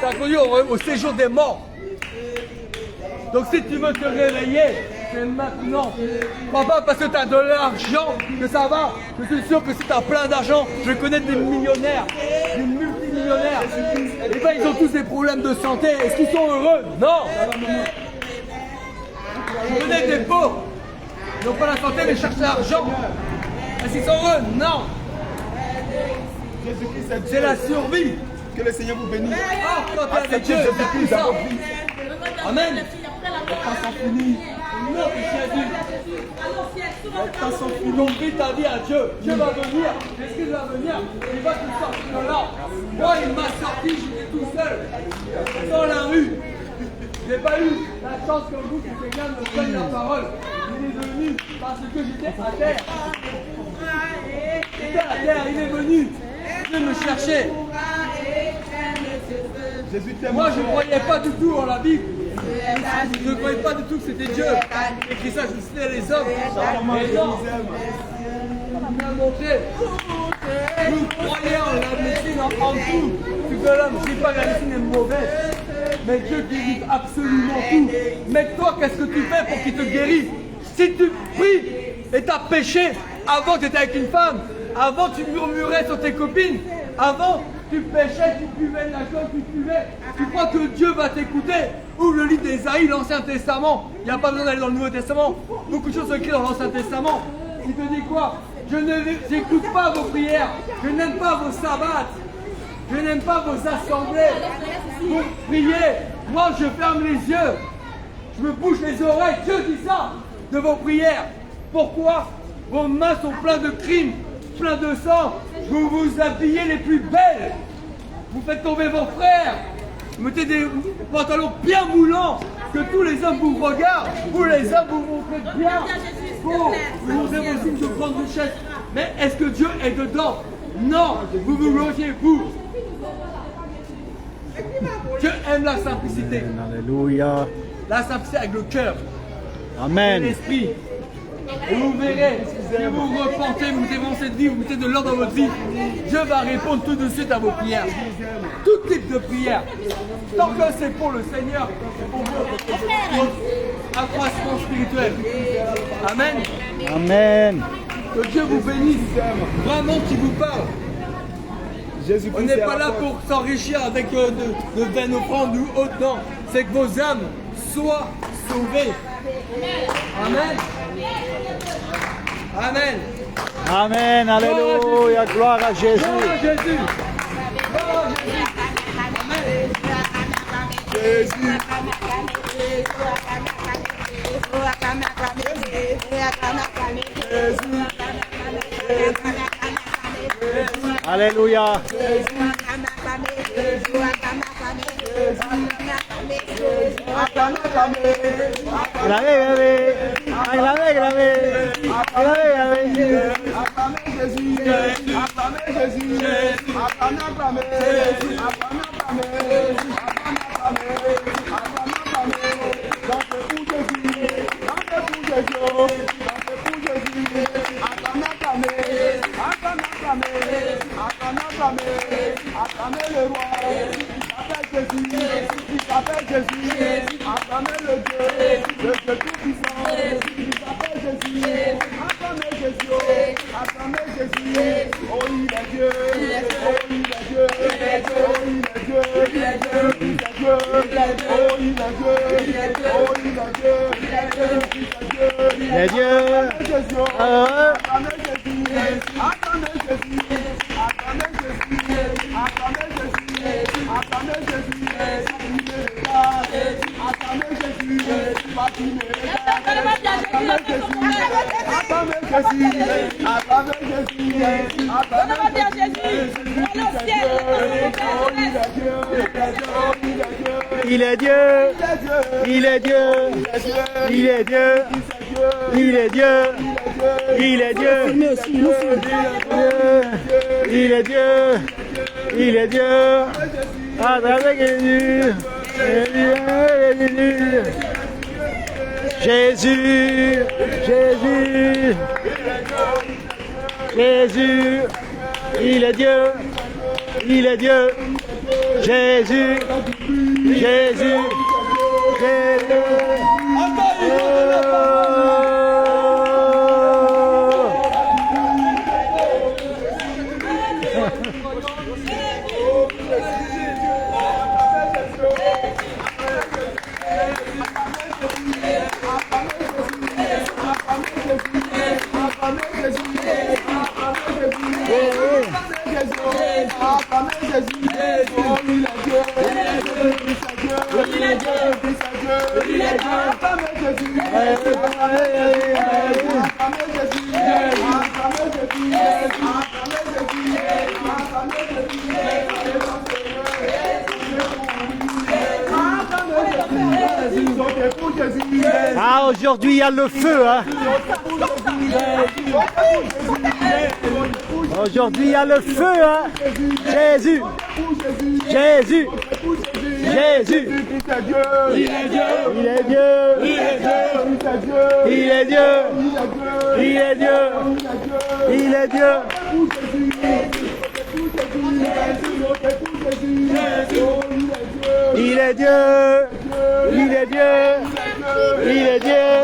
Ça conduit au séjour des morts. Donc si tu veux te réveiller, c'est maintenant. Crois pas parce que tu as de l'argent que ça va. Je suis sûr que si tu as plein d'argent, je connais des millionnaires, des multimillionnaires. Et ben ils ont tous des problèmes de santé. Est-ce qu'ils sont heureux? Non. Je connais des pauvres. Ils n'ont pas la santé mais cherchent l'argent. Est-ce qu'ils sont heureux? Non. C'est la survie. Que le Seigneur vous bénisse. Ah, quand tu es avec Dieu, c'est plus ça. Amen. Non, Jésus. Donc, vis ta vie à Dieu. Dieu va venir. Qu'est-ce qu'il va venir? Il va te sortir de là. Moi, il m'a sorti, j'étais tout seul. Dans la rue. Je n'ai pas eu la chance comme vous que quelqu'un me prenne la parole. Il est venu parce que j'étais à terre. J'étais à terre, il est venu. Dieu me cherchait. Moi, je ne croyais pas du tout en la Bible. Je ne croyais pas du tout que c'était Dieu qui écrit ça, je citais les hommes. Et non, il m'a montré. Vous croyez en la médecine, en tout. Tu que l'homme, je ne dis pas que la médecine est mauvaise, mais Dieu guérit absolument tout. Mais toi, qu'est-ce que tu fais pour qu'il te guérisse? Si tu pries et tu as péché, avant tu étais avec une femme, avant tu murmurais sur tes copines, avant tu péchais, tu buvais de l'alcool, tu buvais. Tu crois que Dieu va t'écouter? Ouvre le livre d'Ésaïe, l'Ancien Testament. Il n'y a pas besoin d'aller dans le Nouveau Testament. Beaucoup de choses sont écrites dans l'Ancien Testament. Il te dit quoi? Je n'écoute pas vos prières. Je n'aime pas vos sabbats. Je n'aime pas vos assemblées. Vous priez. Moi, je ferme les yeux. Je me bouche les oreilles. Dieu dit ça de vos prières. Pourquoi? Vos mains sont pleines de crimes, pleines de sang. Vous vous habillez les plus belles. Vous faites tomber vos frères. Vous mettez des pantalons bien moulants. Que tous les hommes vous regardent. Vous les hommes vous montrez bien. Vous montrez vos signes de grande richesse. Mais est-ce que Dieu est dedans? Non. Vous vous glorifiez vous. Dieu aime la simplicité. Alléluia. La simplicité avec le cœur. Amen. L'esprit. Et vous verrez, si vous vous repentez, vous mettez cette vie, vous mettez de l'ordre dans votre vie, Dieu va répondre tout de suite à vos prières. Tout type de prière. Tant que c'est pour le Seigneur, c'est pour votre accroissement spirituel. Amen. Amen. Que Dieu vous bénisse. Vraiment qui vous parle. On n'est pas là pour s'enrichir avec de vaines offrandes ou autre, non. C'est que vos âmes soient sauvées. Amen. Amen. Amen. Alléluia. Gloire à Jésus. Gloire à Jésus. Gloire à Jésus. Amen. Jésus. Alléluia. Jésus. Acclamez le roi, il s'appelle Jésus, acclamez le Dieu tout-puissant, il s'appelle Jésus, acclamez Jésus, oh il est Dieu, oh il est Dieu, oh il est Dieu, oh il est Dieu, oh il est Dieu, oh il est Dieu, acclamez Jésus, acclamez Jésus, acclamez Jésus, acclamez Jésus, acclamez Jésus, acclamez Jésus, Il est Dieu, il est Dieu, il est Dieu, il est Dieu, il est Dieu, il est Dieu, il est Dieu, à travers Jésus, Jésus, Jésus, Jésus, il est Dieu, il est Dieu, Jésus, Jésus, Jésus. Ah, aujourd'hui il y a le feu, hein. Aujourd'hui il y a le feu, hein. Jésus, Jésus, Jésus, il est Dieu, il est Dieu, il est Dieu, il est Dieu, il est Dieu. Il est Dieu, il est Dieu, il est Dieu.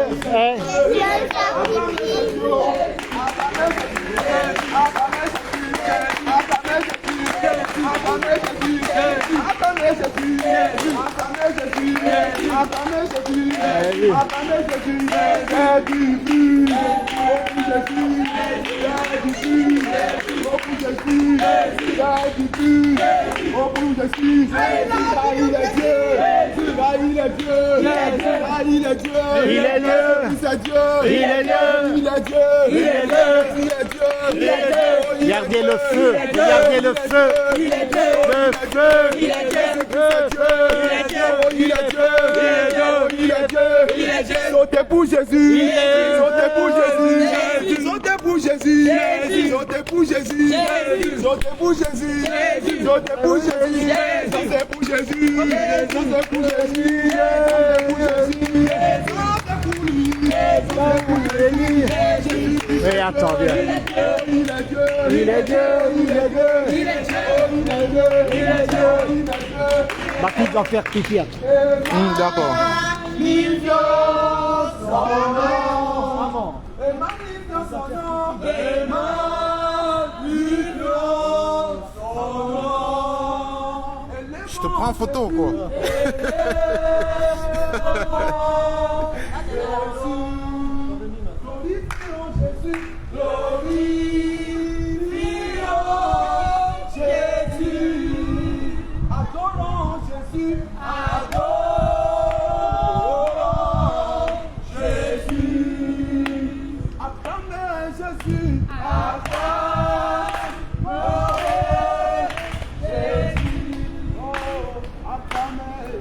Regardez le feu, regardez le feu, le feu, il est Dieu, il est Dieu, il est Dieu, sautez pour Jésus, sautez pour Jésus, sautez pour Jésus, sautez pour Jésus, sautez pour Jésus, sautez pour Jésus, sautez pour Jésus, sautez pour Jésus, et attends, viens. il est Dieu, il est Dieu, il est Dieu, il est Dieu, il est Dieu, il est Dieu. Ma fille doit faire pipi. D'accord. Je te prends en photo, quoi. Acclamez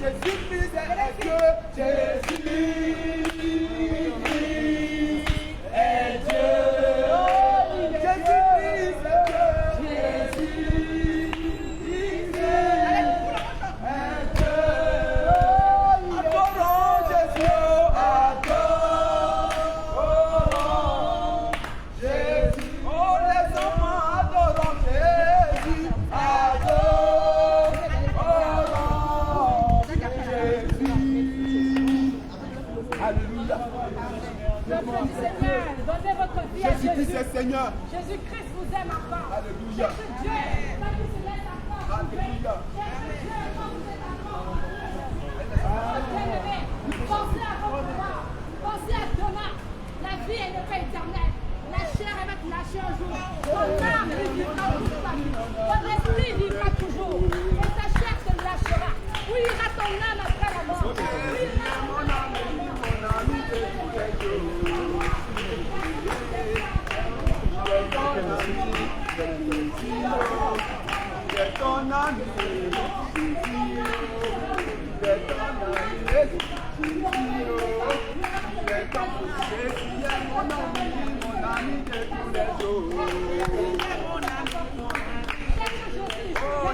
Jésus-Christ est Dieu. Jésus-Christ est Dieu. Jésus-Christ est Dieu. Jésus-Christ est Dieu. Adorons Jésus, adorons Jésus. Oh, les enfants, adorons Jésus, adorons Jésus. Alléluia. Seigneur, donnez votre vie à Jésus-Christ Jésus. est Seigneur. Jésus-Christ vous aime encore. Alléluia. Cherchez Dieu, quand il se laisse encore. Alléluia. Cherchez Dieu quand vous êtes encore. Bien-aimés, pensez à votre mort. Pensez à demain. La vie, elle n'est pas éternelle. La chair, elle va te lâcher un jour. Ton âme, il vivra toute sa vie. Ton esprit vivra toujours. Et ta chair te lâchera. Où ira ton âme après la mort? Où ira mon âme? Ton ami,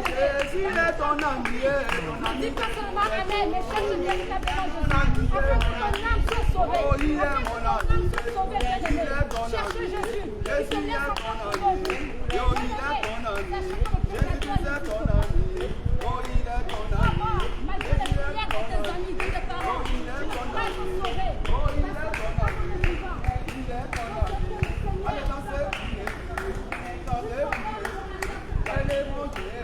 Jésus est ton ami. Dis pas seulement amen, mais cherche véritablement Jésus. Afin que ton âme soit sauvée. Oh, il est Afin que mon ton ami. âme soit sauvée, bien-aimé. Cherchez Jésus. Il te laisse encore aujourd'hui. Oh, il est ton ami. Jésus est ton ami. Oh, il est ton ami. Malgré les prières de tes amis, de tes parents, tu ne peux pas être sauvé. Oh, il est ton ami. Il est ton ami. Allez danser. Dansez. Allez mon Dieu.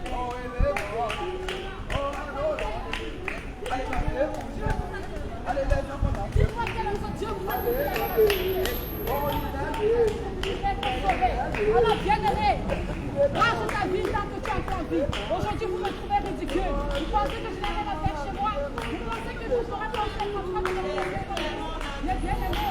Oh, il est bon. Oh, adorons. Allez danser. Allez les enfants danser. Dis-moi quel est ton Dieu pour nous. Oh, il est Il est sauvé. Alors, bien-aimé, grâce à ta vie, tant que tu as encore vie. Aujourd'hui, vous me trouvez ridicule. Vous pensez que je n'ai rien à faire chez moi. Vous pensez que je serai pas fait comme ça. Mais bien-aimé,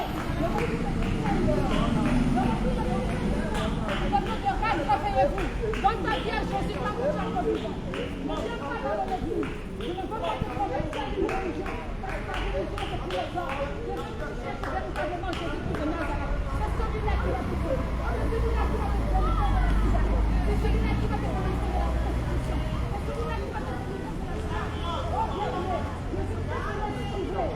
le retour de grâce, réveillez-vous. Donne ta vie à Jésus tant que tu as encore vie. Ne viens pas dans l'église. Je ne veux pas te convaincre à une religion. Parce que la religion, c'est pour les gens. Je veux que tu cherches véritablement Jésus-Christ de Nazareth. C'est celui-là qui va te sauver. C'est celui-là qui va te sauver. C'est celui-là qui va te sauver de la prostitution. C'est celui-là qui va te sauver de la chasse. Oh, bien-aimé, je suis pas en train de sauver.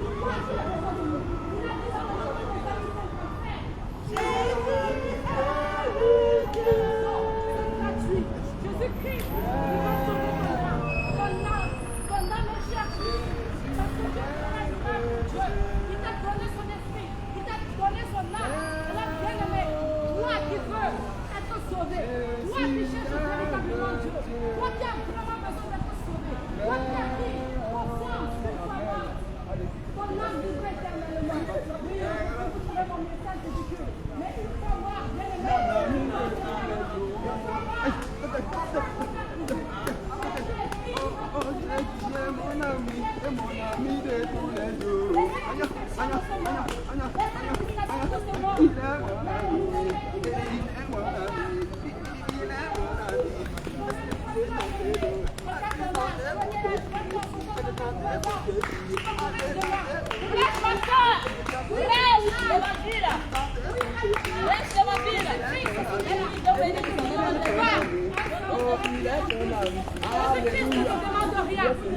Pourquoi tu as besoin de nous? Il a dit dans le nom de nos amis, c'est ton frère. Jésus est Dieu. C'est gratuit. Jésus-Christ, il va sauver ton âme. Ton âme est chère. Parce que Dieu est Dieu. Il t'a donné son esprit. Il t'a donné son âme. Alors, bien-aimé, toi qui veux être sauvé, toi qui cherches véritablement Dieu, toi qui as vraiment besoin d'être sauvé, toi qui as dit confiance que toi mort, ton âme vivra éternellement. Oui, je peux vous trouver mon message ridicule, mais une fois mort, bien-aimé, mon ami de tous les jours.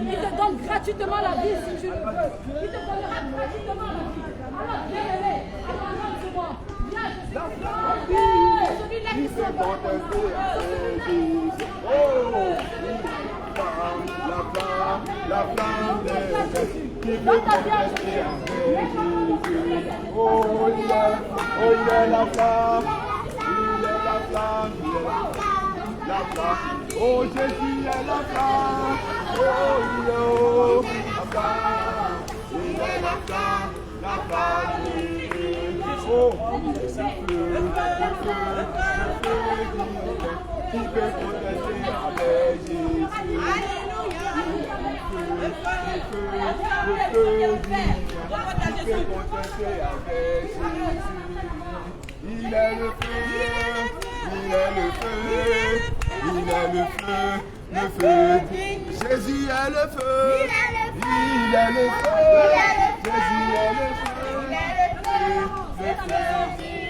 Il te donne gratuitement la vie si tu le veux. Il te donnera gratuitement la vie. Alors bien-aimé, annonce-moi. Viens, Jésus. Celui-là qui sauve ton La flamme de Jésus qui veut rester en Jésus. Oh, il est la flamme. Il est la flamme. La flamme. Oh, Jésus est la flamme. Oh, il est la flamme. Il est la flamme. La flamme. Oh, le feu qui peut contester avec Jésus. Alléluia. Le feu qui peut contester avec Jésus. Il est le feu. Il est le feu. Il est le feu. le feu. Jésus est le feu. Il est le feu. Jésus est le feu.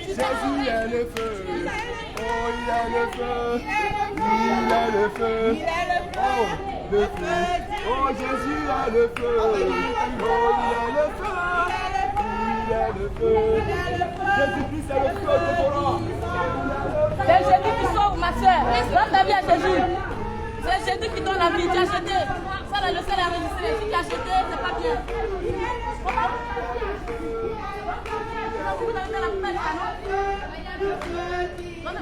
Jésus est le feu. Oh, il est le feu. Il est le feu. Oh, le feu. Oh, Jésus est le feu. Oh, il est le feu. Il est le feu. Jésus-Christ est le feu de Boran. C'est Jésus qui sauve, ma soeur. Donne ta vie à Jésus. C'est Jésus qui donne la vie. Tu as acheté. Ça, le ciel est enregistré. Si tu as acheté, c'est pas bien.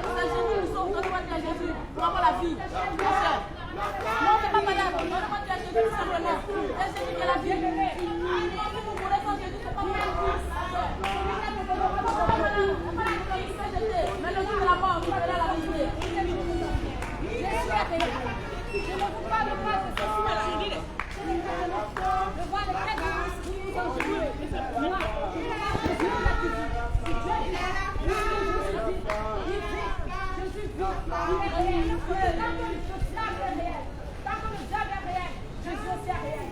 C'est Jésus qui sauve. Donne-moi à Jésus pour avoir la vie. Non, c'est pas malade. Donne-moi à Jésus tout simplement. C'est Jésus qui a la vie. Si vous voulez sans Jésus, c'est pas malade. Mais le jour de la mort, vous verrez la vérité. Je ne vous parle pas de ce sujet. Je vois les têtes qui vous ont joué. Moi, je suis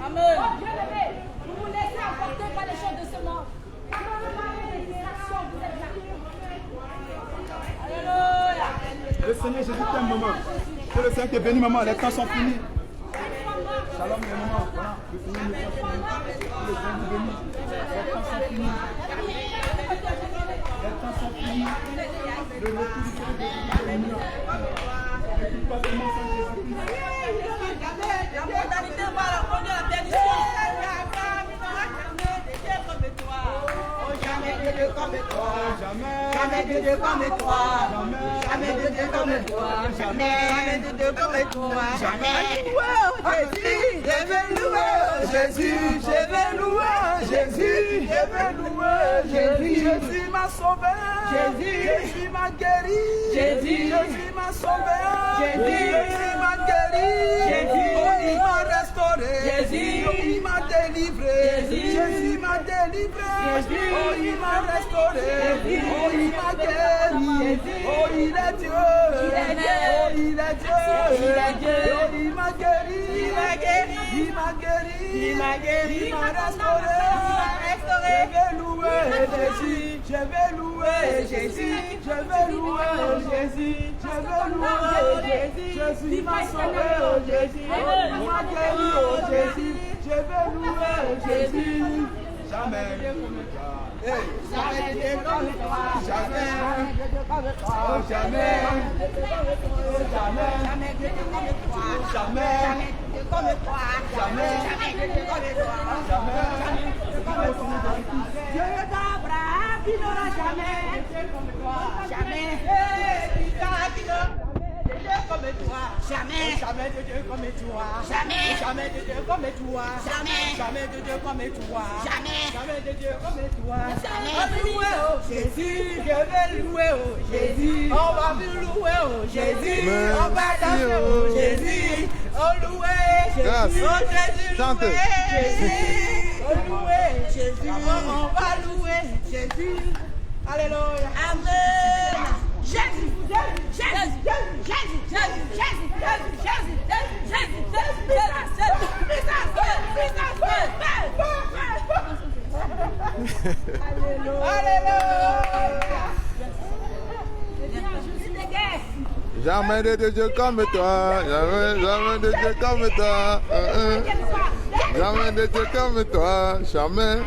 Amen. Vous vous laissez emporter par les choses de ce monde. Alléluia. Le Seigneur Jésus t'aime, maman. Que le Seigneur te bénisse, maman. Les temps sont finis. Shalom, les mamans. Voilà. Le Seigneur nous bénit. Que le Seigneur nous bénisse. Les temps sont finis. Les temps sont finis. Le retour du Seigneur est venu. Et tout passe seulement sans Jésus-Christ. La modalité va la conduire à la perdition. Jamais de Dieu comme toi. Jamais de Dieu comme toi. Jamais de Dieu comme toi. Jamais de Dieu comme toi. Jamais. Jésus, je vais louer Jésus. Je vais louer Jésus. Je vais louer Jésus. Jésus m'a sauvé. Jésus. Jésus m'a guéri. Jésus. Jésus m'a sauvé. Jésus. Jésus m'a guéri. Jésus. Il m'a restauré. Jésus. Il m'a délivré. Jésus. Jésus m'a délivré. Oh, il m'a restauré. Oh, il m'a guéri. Oh, il est Dieu. Oh, il est Dieu. Oh, il m'a guéri. Il m'a guéri. Il m'a guéri. Il m'a guéri. Il m'a restauré. Je vais louer Jésus. Je vais louer Jésus. Je vais louer Jésus. Je vais louer Jésus. Jésus m'a sauvé. Oh, Jésus. Il m'a guéri. Oh, Jésus. Je vais louer Jésus. Jamais jamais de Dieu comme toi. Jamais de Dieu comme toi. Jamais jamais de Dieu comme toi. Jamais de Dieu comme toi. Jamais de Dieu comme toi. Jamais Dieu d'Abraham qui n'aura jamais comme toi. Jamais qui n'aura comme toi. Jamais. Jamais de Dieu comme toi. Jamais. Jamais de Dieu comme toi. Jamais. Jamais de Dieu comme toi. Jamais. Jamais de Dieu comme toi. Jamais. On va louer oh Jésus. Je vais louer oh Jésus. On va louer oh Jésus. On va danser oh Jésus. On louer Jésus. Oh Jésus. Chantez. Jésus. On louer Jésus. On va louer Jésus. Alléluia. Amen. Jésus, Jésus, Jésus, Jésus, Jésus, Jésus, Jésus, Jésus, Jamais de Dieu comme toi, jamais de Dieu comme toi, jamais de Dieu comme toi, jamais,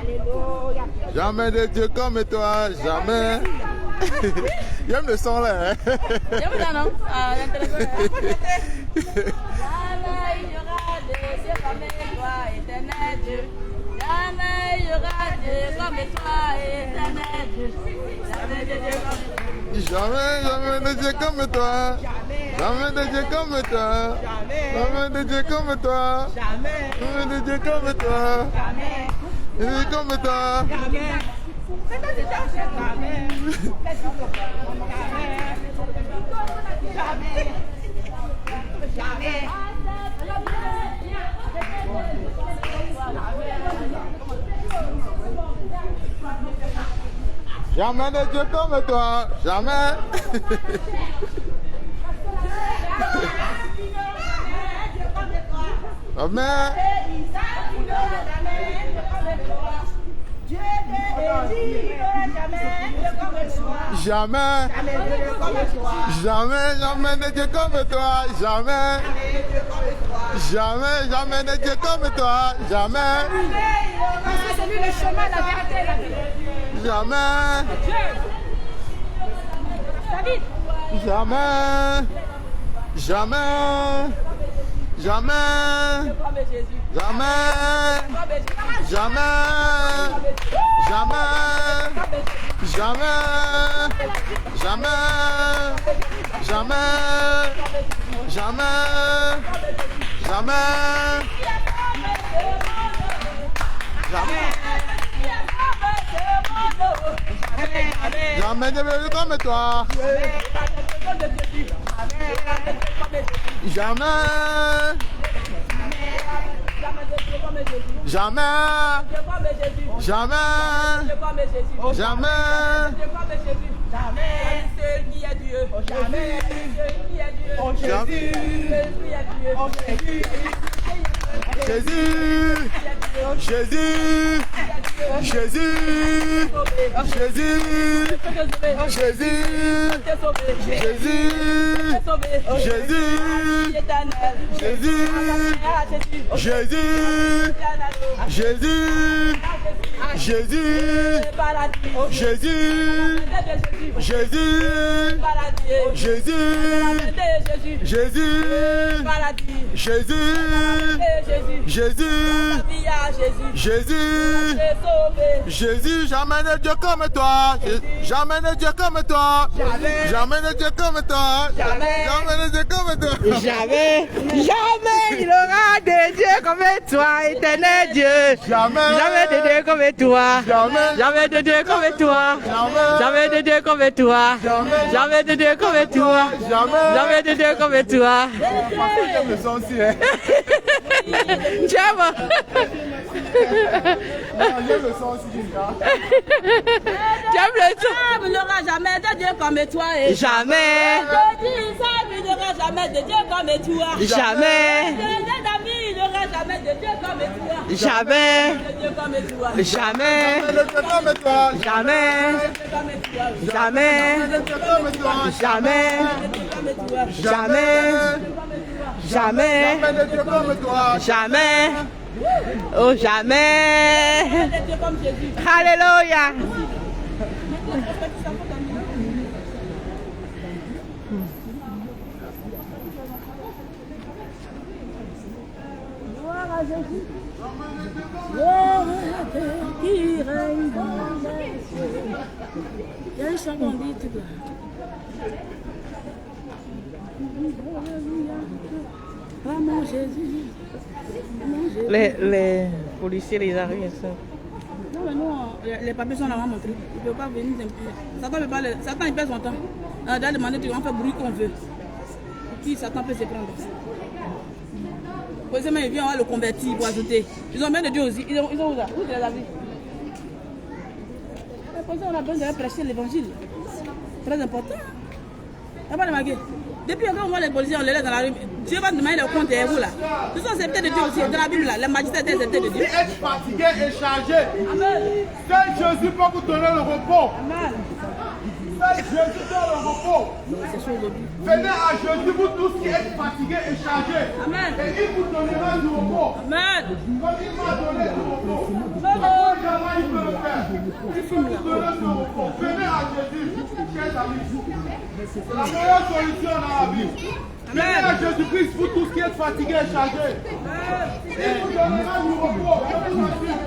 jamais de Dieu comme toi, jamais. J'aime le son là. Hein? J'aime bien, non? Jamais il y aura de Dieu comme toi, éternel Dieu. Jamais il y aura de Dieu comme toi, éternel Dieu. Jamais de Dieu comme toi. Jamais, jamais de Dieu comme toi. Jamais de Dieu comme toi. Jamais de Dieu comme toi. Jamais de Dieu comme toi. Jamais comme toi. Jamais de Dieu comme toi, jamais. Jamais. Jamais. Jamais, jamais de Dieu comme toi. Jamais. Jamais, jamais de Dieu comme toi. Jamais. Parce que c'est lui le chemin, la vérité et la vie. Jamais. David. Jamais. Jamais. Jamais. Jamais. Jamais. Jamais. Jamais. Jamais. Jamais. Jamais. Jamais. Jamais de Dieu comme toi. Jamais. Jamais. Jamais. Jamais. Seul qui est Dieu. Jamais. Jésus. Jésus. Jésus. Jésus. Jésus. Jésus. Jésus. Jésus. Jésus. Jésus. Jésus. Jésus. Jésus. Jésus. Jésus. Jésus. Jésus. Jésus. Jésus, jamais de Dieu comme toi. Jamais de Dieu comme toi. Jamais de Dieu comme toi. Jamais de Dieu comme toi. Jamais, jamais il aura de Dieu comme toi, éternel Dieu. Jamais de Dieu comme toi. Jamais de Dieu comme toi. Jamais de Dieu comme toi. Jamais de Dieu comme toi. Jamais de Dieu comme toi. J'aime le son aussi, hein. J'aime. J'aime le son aussi, J'aime le son. Il n'aura jamais de Dieu comme toi. Jamais. Il n'aura jamais de Dieu comme toi. Jamais. Il n'aura jamais de Dieu comme toi. Jamais. Jamais. Jamais. Jamais. Jamais. Jamais. Jamais. Jamais. Oh, jamais. Alléluia. Gloire à Jésus. Gloire à Dieu qui règne dans les cieux. Il y a un chant qu'on dit tout là. Ah mon Jésus. Les policiers les arrivent. Non, mais nous, les papiers sont là-bas montrés. Ils ne peuvent pas venir. Satan peut pas Satan, il perd son temps. On doit demander qu'on fait bruit qu'on veut. Qui Satan peut se prendre. Pour exemple, ils viennent, on va le convertir pour ajouter. Ils ont bien de Dieu aussi. Ils ont où là? Où tu les as vus? Pour ça, on a besoin de prêcher l'évangile. Très important. Il n'y a pas de maguette. Depuis quand on voit les policiers, on les laisse dans la rue. Dieu va nous demander le compte et vous là. Tout ça, c'est peut-être de Dieu aussi. Dans la Bible là, les magistrats étaient de Dieu. Si être fatigué et chargé, Amen. seul Jésus peut vous donner le repos. Amen. Seul Jésus donne le repos. Venez à Jésus, vous tous qui êtes fatigués et chargés. Amen. Et il vous donnera du repos. Amen. Comme il m'a donné du repos. Bravo. Comment il peut le faire? Il faut vous donner du repos. Venez à Jésus, chers amis. C'est la meilleure solution dans la vie. Venez à Jésus-Christ, vous tous qui êtes fatigués et chargés. Il vous donnera du repos. Je vous assure.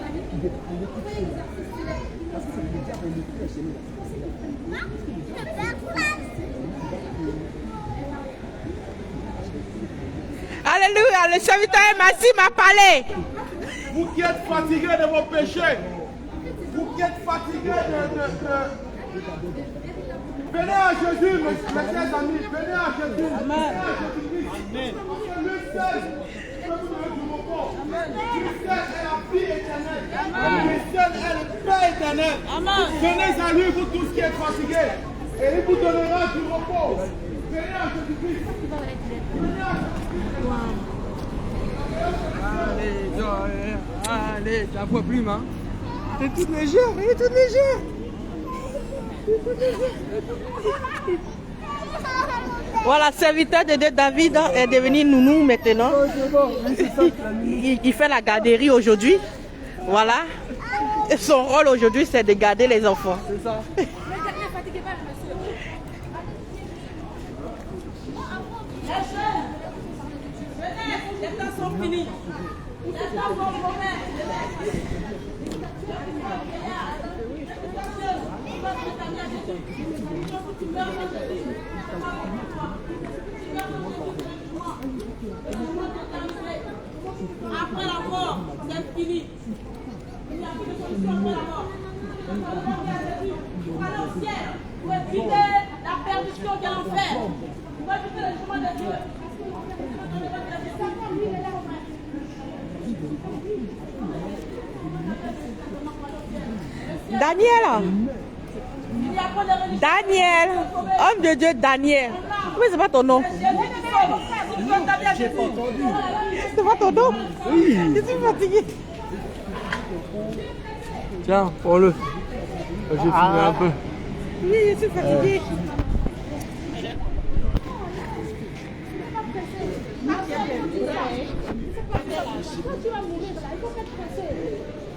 Alléluia, le serviteur Massi m'a parlé. Vous qui êtes fatigués de vos péchés, vous qui êtes fatigués venez à Jésus, mes chers amis, venez à Jésus. Amen. Lui seul peut vous donner du repos. Lui seul est la vie éternelle. Lui seul est le Père éternel. Venez à lui, vous tous qui êtes fatigués, et il vous donnera du repos. Venez à Jésus-Christ. Venez à Jésus-Christ. Allez, tu as poids plume, hein. Elle est toute légère, elle est toute légère. Voilà, serviteur de Dieu David est devenu nounou maintenant. Il fait la garderie aujourd'hui. Voilà. Et son rôle aujourd'hui, c'est de garder les enfants. C'est ça. Les temps sont finis. Les temps vont remettre. Après la mort, c'est fini. Il n'y a plus de solution après la mort. Pour aller au ciel, pour éviter la perdition qu'elle enfer. Pour éviter le jugement de Dieu. Daniel, homme de Dieu Daniel. Mais c'est pas ton nom. J'ai pas entendu. C'est pas ton nom. Oui. Je suis fatigué. Tiens, prends-le. J'ai filmé un peu. Oui, je suis fatigué.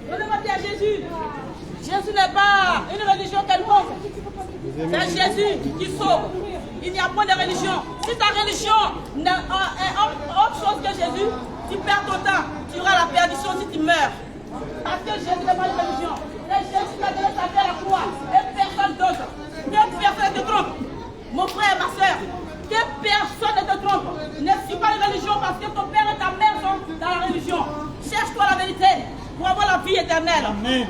Donnez-moi bien Jésus. Jésus n'est pas une religion quelconque. C'est Jésus qui sauve. Il n'y a pas de religion. Si ta religion est autre chose que Jésus, tu perds ton temps. Tu auras la perdition si tu meurs. Parce que Jésus n'est pas une religion. C'est Jésus qui a donné sa vie à la croix. Et personne d'autre. Que personne ne te trompe. Mon frère, ma soeur. Que personne ne te trompe. Ne suis pas une religion parce que ton père et ta mère sont dans la religion. Cherche-toi la vérité pour avoir la vie éternelle. Amen.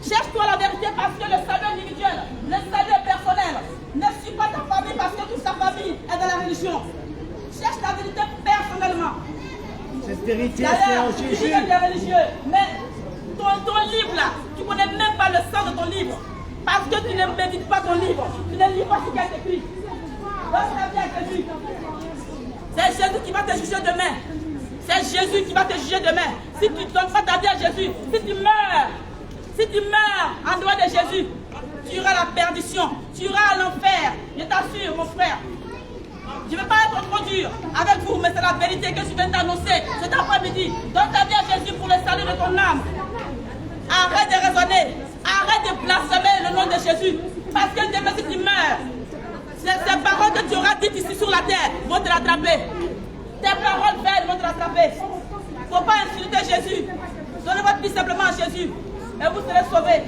Cherche-toi la vérité parce que le salut individuel, le salut est personnel. Ne suis pas ta famille parce que toute ta famille est dans la religion. Cherche la vérité personnellement. Cette vérité, c'est D'ailleurs, en tu dis Jésus. que tu es religieux, mais ton livre là, tu ne connais même pas le sens de ton livre. Parce que tu ne médites pas ton livre. Tu ne lis pas ce qui est écrit. Donne ta vie à Jésus. C'est Jésus qui va te juger demain. C'est Jésus qui va te juger demain. Si tu ne donnes pas ta vie à Jésus, si tu meurs en dehors de Jésus, tu auras la perdition, tu auras l'enfer. Je t'assure, mon frère. Je ne veux pas être trop dur avec vous, mais c'est la vérité que je viens d'annoncer cet après-midi. Donne ta vie à Jésus pour le salut de ton âme. Arrête de raisonner, arrête de blasphémer le nom de Jésus. Parce que demain, si tu meurs, ces paroles que tu auras dites ici sur la terre vont te rattraper. Tes paroles belles vont te rattraper. Il ne faut pas insulter Jésus. Donnez votre vie simplement à Jésus et vous serez sauvés.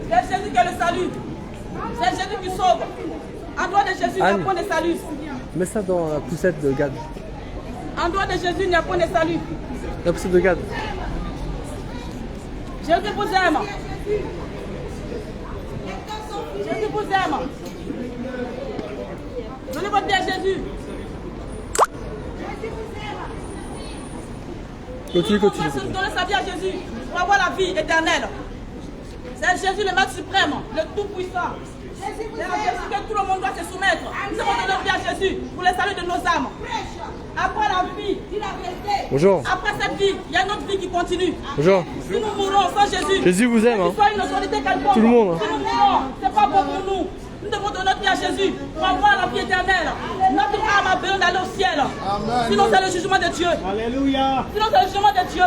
C'est Jésus qui est le salut. C'est Jésus qui sauve. En dehors de Jésus, il n'y a point de salut. Mets ça dans la poussette de Gad. En dehors de Jésus, il n'y a point de salut. La poussette de Gad. Jésus vous aime. Jésus vous aime. Donnez votre vie à Jésus. Continue. Donnez sa vie à Jésus pour avoir la vie éternelle. C'est Jésus le Maître suprême, le Tout-Puissant. C'est à Jésus que tout le monde doit se soumettre. Nous avons donné la vie à Jésus pour le salut de nos âmes. Après la vie, Bonjour. après cette vie, il y a une autre vie qui continue. Bonjour. Si nous mourons sans Jésus, Jésus vous aime, hein. que ce soit une autorité quelconque, Tout le monde, hein. si nous mourons, c'est pas bon pour nous. Nous devons donner notre vie à Jésus pour avoir la vie éternelle. Notre âme a besoin d'aller au ciel. Sinon, c'est le jugement de Dieu. Alléluia. Sinon, c'est le jugement de Dieu.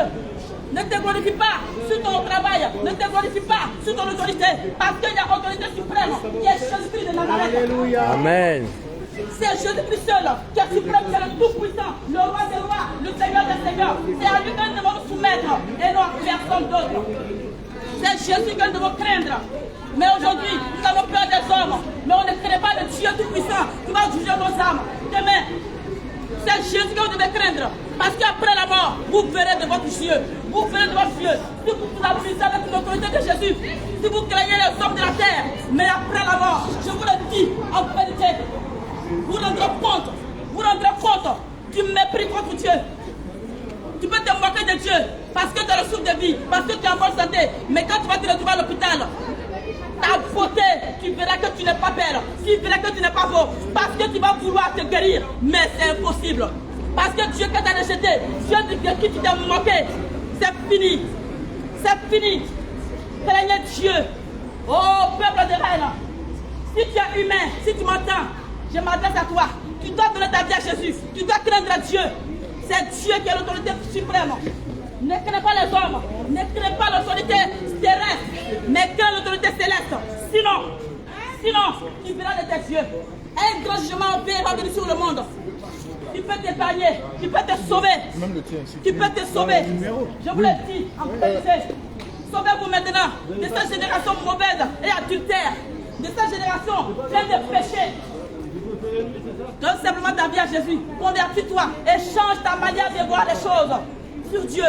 Ne te glorifie pas sur ton travail. Ne te glorifie pas sur ton autorité. Parce qu'il y a autorité suprême qui est Jésus-Christ de Nazareth. Alléluia. Amen. C'est Jésus-Christ seul qui est suprême, c'est le tout-puissant, le roi des rois, le Seigneur des seigneurs. C'est à lui que nous devons nous soumettre et non à personne d'autre. C'est Jésus que nous devons craindre. Mais aujourd'hui, nous avons peur des hommes. Mais on ne craint pas le Dieu tout-puissant qui va juger nos âmes. Demain, c'est Jésus que vous devez craindre. Parce qu'après la mort, vous verrez de votre Dieu. Vous verrez de votre Dieu. Si vous abusez avec l'autorité de Jésus, si vous craignez les hommes de la terre, mais après la mort, je vous le dis en vérité, vous rendrez compte du mépris contre Dieu. Tu peux te moquer de Dieu parce que tu as le souffle de vie, parce que tu es en bonne santé. Mais quand tu vas te retrouver à l'hôpital, ta beauté, tu verras que tu n'es pas belle, tu verras que tu n'es pas beau, parce que tu vas vouloir te guérir, mais c'est impossible. Parce que Dieu qui t'a rejeté, Dieu de qui tu t'es moqué, c'est fini. C'est fini. Craignez Dieu. Oh, peuple de reine. Si tu es humain, si tu m'entends, je m'adresse à toi. Tu dois donner ta vie à Jésus. Tu dois craindre Dieu. C'est Dieu qui est l'autorité suprême. Ne crains pas les hommes. Ne crains pas l'autorité terrestre. Mais crains l'autorité céleste. Sinon, tu verras de tes yeux. Un grand jugement va venir sur le monde. Tu peux t'épargner. Tu peux te sauver. Tu peux te sauver. Je vous le dis en vérité. Sauvez-vous maintenant de cette génération mauvaise et adultère. De cette génération pleine de péchés. Donne simplement ta vie à Jésus. Convertis-toi et change ta manière de voir les choses sur Dieu.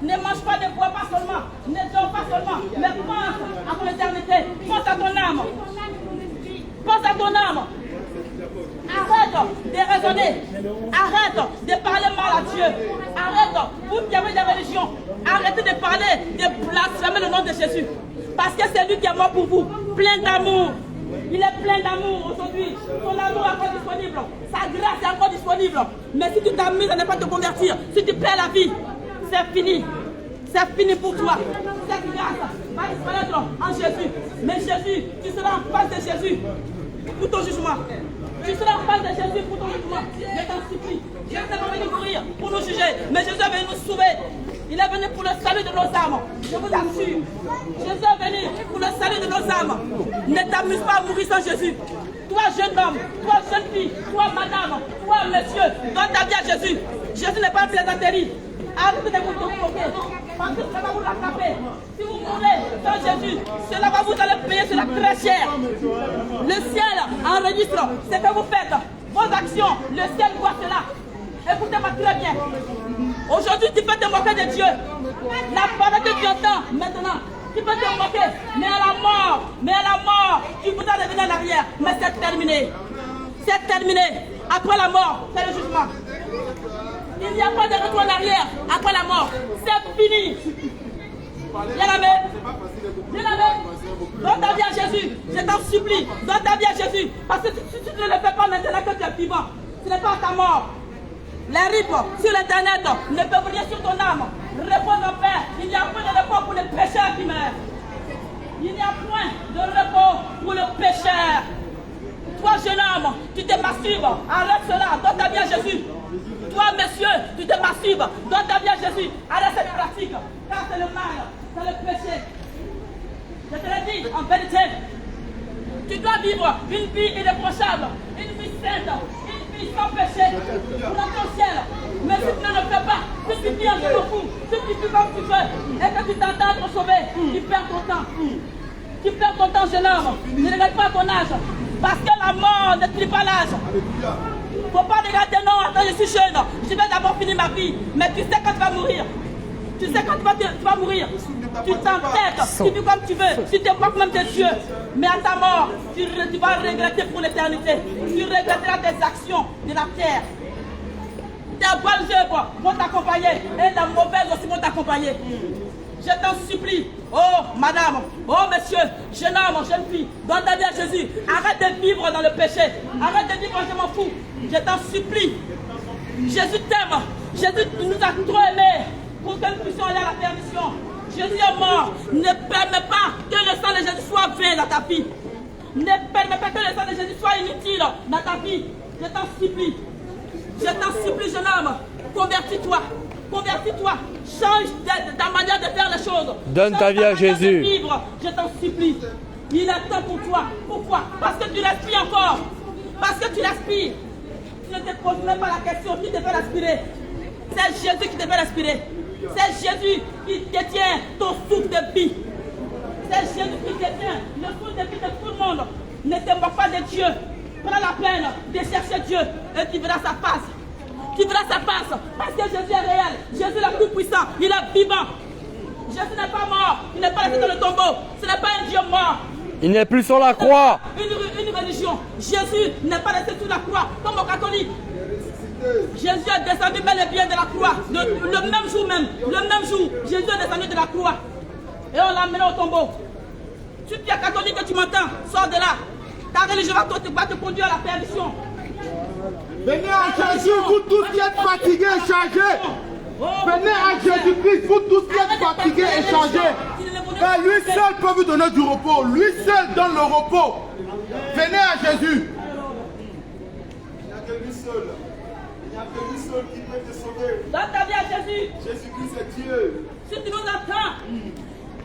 Ne mange pas, ne bois pas seulement, ne dors pas seulement, mais pense à ton éternité. Pense à ton âme. Pense à ton âme. Arrête de raisonner. Arrête de parler mal à Dieu. Arrête, vous qui avez des religions, arrêtez de parler, de blasphémer le nom de Jésus. Parce que c'est lui qui est mort pour vous, plein d'amour. Il est plein d'amour aujourd'hui. Son amour est encore disponible. Sa grâce est encore disponible. Mais si tu t'amuses à ne pas te convertir, si tu perds la vie, c'est fini. C'est fini pour toi. Cette grâce va disparaître en Jésus. Mais Jésus, tu seras en face de Jésus pour ton jugement. Tu seras en face de Jésus pour ton jugement. Je t'en supplie. Jésus n'est pas venu mourir pour nous juger. Mais Jésus est venu nous sauver. Il est venu pour le salut de nos âmes. Je vous assure. Jésus est venu pour le salut de nos âmes. Ne t'amuse pas à mourir sans Jésus. Toi, jeune homme, toi, jeune fille, toi, madame, toi, monsieur, donne ta vie à Jésus. Jésus n'est pas une plaisanterie. Arrêtez de vous moquer. Parce que ça va vous rattraper. Si vous mourrez sans Jésus, cela va vous aller payer cela très cher. Le ciel enregistre ce que vous faites. Vos actions, le ciel voit cela. Écoutez-moi très bien. Aujourd'hui, tu peux te moquer de Dieu. La parole que tu entends maintenant, tu peux te moquer. Mais à la mort, tu voudras revenir en arrière. Mais c'est terminé. C'est terminé. Après la mort, c'est le jugement. Il n'y a pas de retour en arrière après la mort. C'est fini. Viens la main. Viens la main. Donne ta vie à Jésus. Je t'en supplie. Donne ta vie à Jésus. Parce que si tu ne le fais pas maintenant que tu es vivant, ce n'est pas ta mort. Les rips sur l'internet ne peuvent rien sur ton âme. Repose en paix. Il n'y a point de repos pour les pécheurs qui meurent. Il n'y a point de repos pour le pécheur. Toi, jeune homme, tu te masturbes. Arrête cela. Donne ta vie à Jésus. Toi, monsieur, tu te masturbes. Donne ta vie à Jésus. Arrête cette pratique. Car c'est le mal. C'est le péché. Je te l'ai dit en vérité. Tu dois vivre une vie irréprochable. Une vie sainte. Sans péché, pour ton ciel. Mais si tu ne le fais pas, si tu vis en fou, si tu vis comme tu veux, et que tu t'entends être sauvé, tu perds ton temps. Tu perds ton temps, jeune homme. Ne regarde pas ton âge. Parce que la mort ne trie pas l'âge. Il ne faut pas regarder, non, attends, je suis jeune. Je vais d'abord finir ma vie. Mais tu sais quand tu vas mourir. Tu sais quand tu vas mourir. Tu t'entêtes, tu vis comme tu veux. Tu te moques même de Dieu. Mais à ta mort, tu vas regretter pour l'éternité. Tu regretteras tes actions de la terre. Tes bonnes œuvres vont t'accompagner. Et les mauvaises aussi vont t'accompagner. Je t'en supplie. Oh, madame. Oh, monsieur. Jeune homme, jeune fille. Donne ta vie à Jésus. Arrête de vivre dans le péché. Arrête de vivre je m'en fous. Je t'en supplie. Jésus t'aime. Jésus nous a trop aimés pour que nous puissions aller à la perdition. Jésus est mort. Ne permets pas que le sang de Jésus soit vain dans ta vie. Ne permets pas que le sang de Jésus soit inutile dans ta vie. Je t'en supplie. Je t'en supplie, jeune homme. Convertis-toi. Convertis-toi. Change ta manière de faire les choses. Donne ta vie à Jésus. Vivre. Je t'en supplie. Il est temps pour toi. Pourquoi? Parce que tu respires encore. Parce que tu respires. Tu ne te poses même pas la question qui te fait respirer. C'est Jésus qui te fait respirer. C'est Jésus qui détient ton souffle de vie. C'est Jésus qui détient le souffle de vie de tout le monde. Ne te moque pas de Dieu. Prends la peine de chercher Dieu et tu verras sa face. Tu verras sa face. Parce que Jésus est réel. Jésus est le plus puissant. Il est vivant. Jésus n'est pas mort. Il n'est pas resté dans le tombeau. Ce n'est pas un Dieu mort. Il n'est plus sur la croix. Une religion. Jésus n'est pas resté sur la croix comme aux catholiques. Jésus est descendu bel et bien de la croix. Le même jour, Jésus est descendu de la croix. Et on l'a amené au tombeau. Si tu es catholique et tu m'entends, sors de là. Ta religion va te conduire à la perdition. Venez à Jésus, vous tous qui êtes fatigués et chargés. Venez à Jésus-Christ, vous tous qui êtes fatigués et chargés. Et lui seul peut vous donner du repos. Lui seul donne le repos. Venez à Jésus. Il n'y a que lui seul. Il n'y a que lui seul qui peut te sauver. Dans ta vie à Jésus. Jésus-Christ c'est Dieu. Si tu nous entends,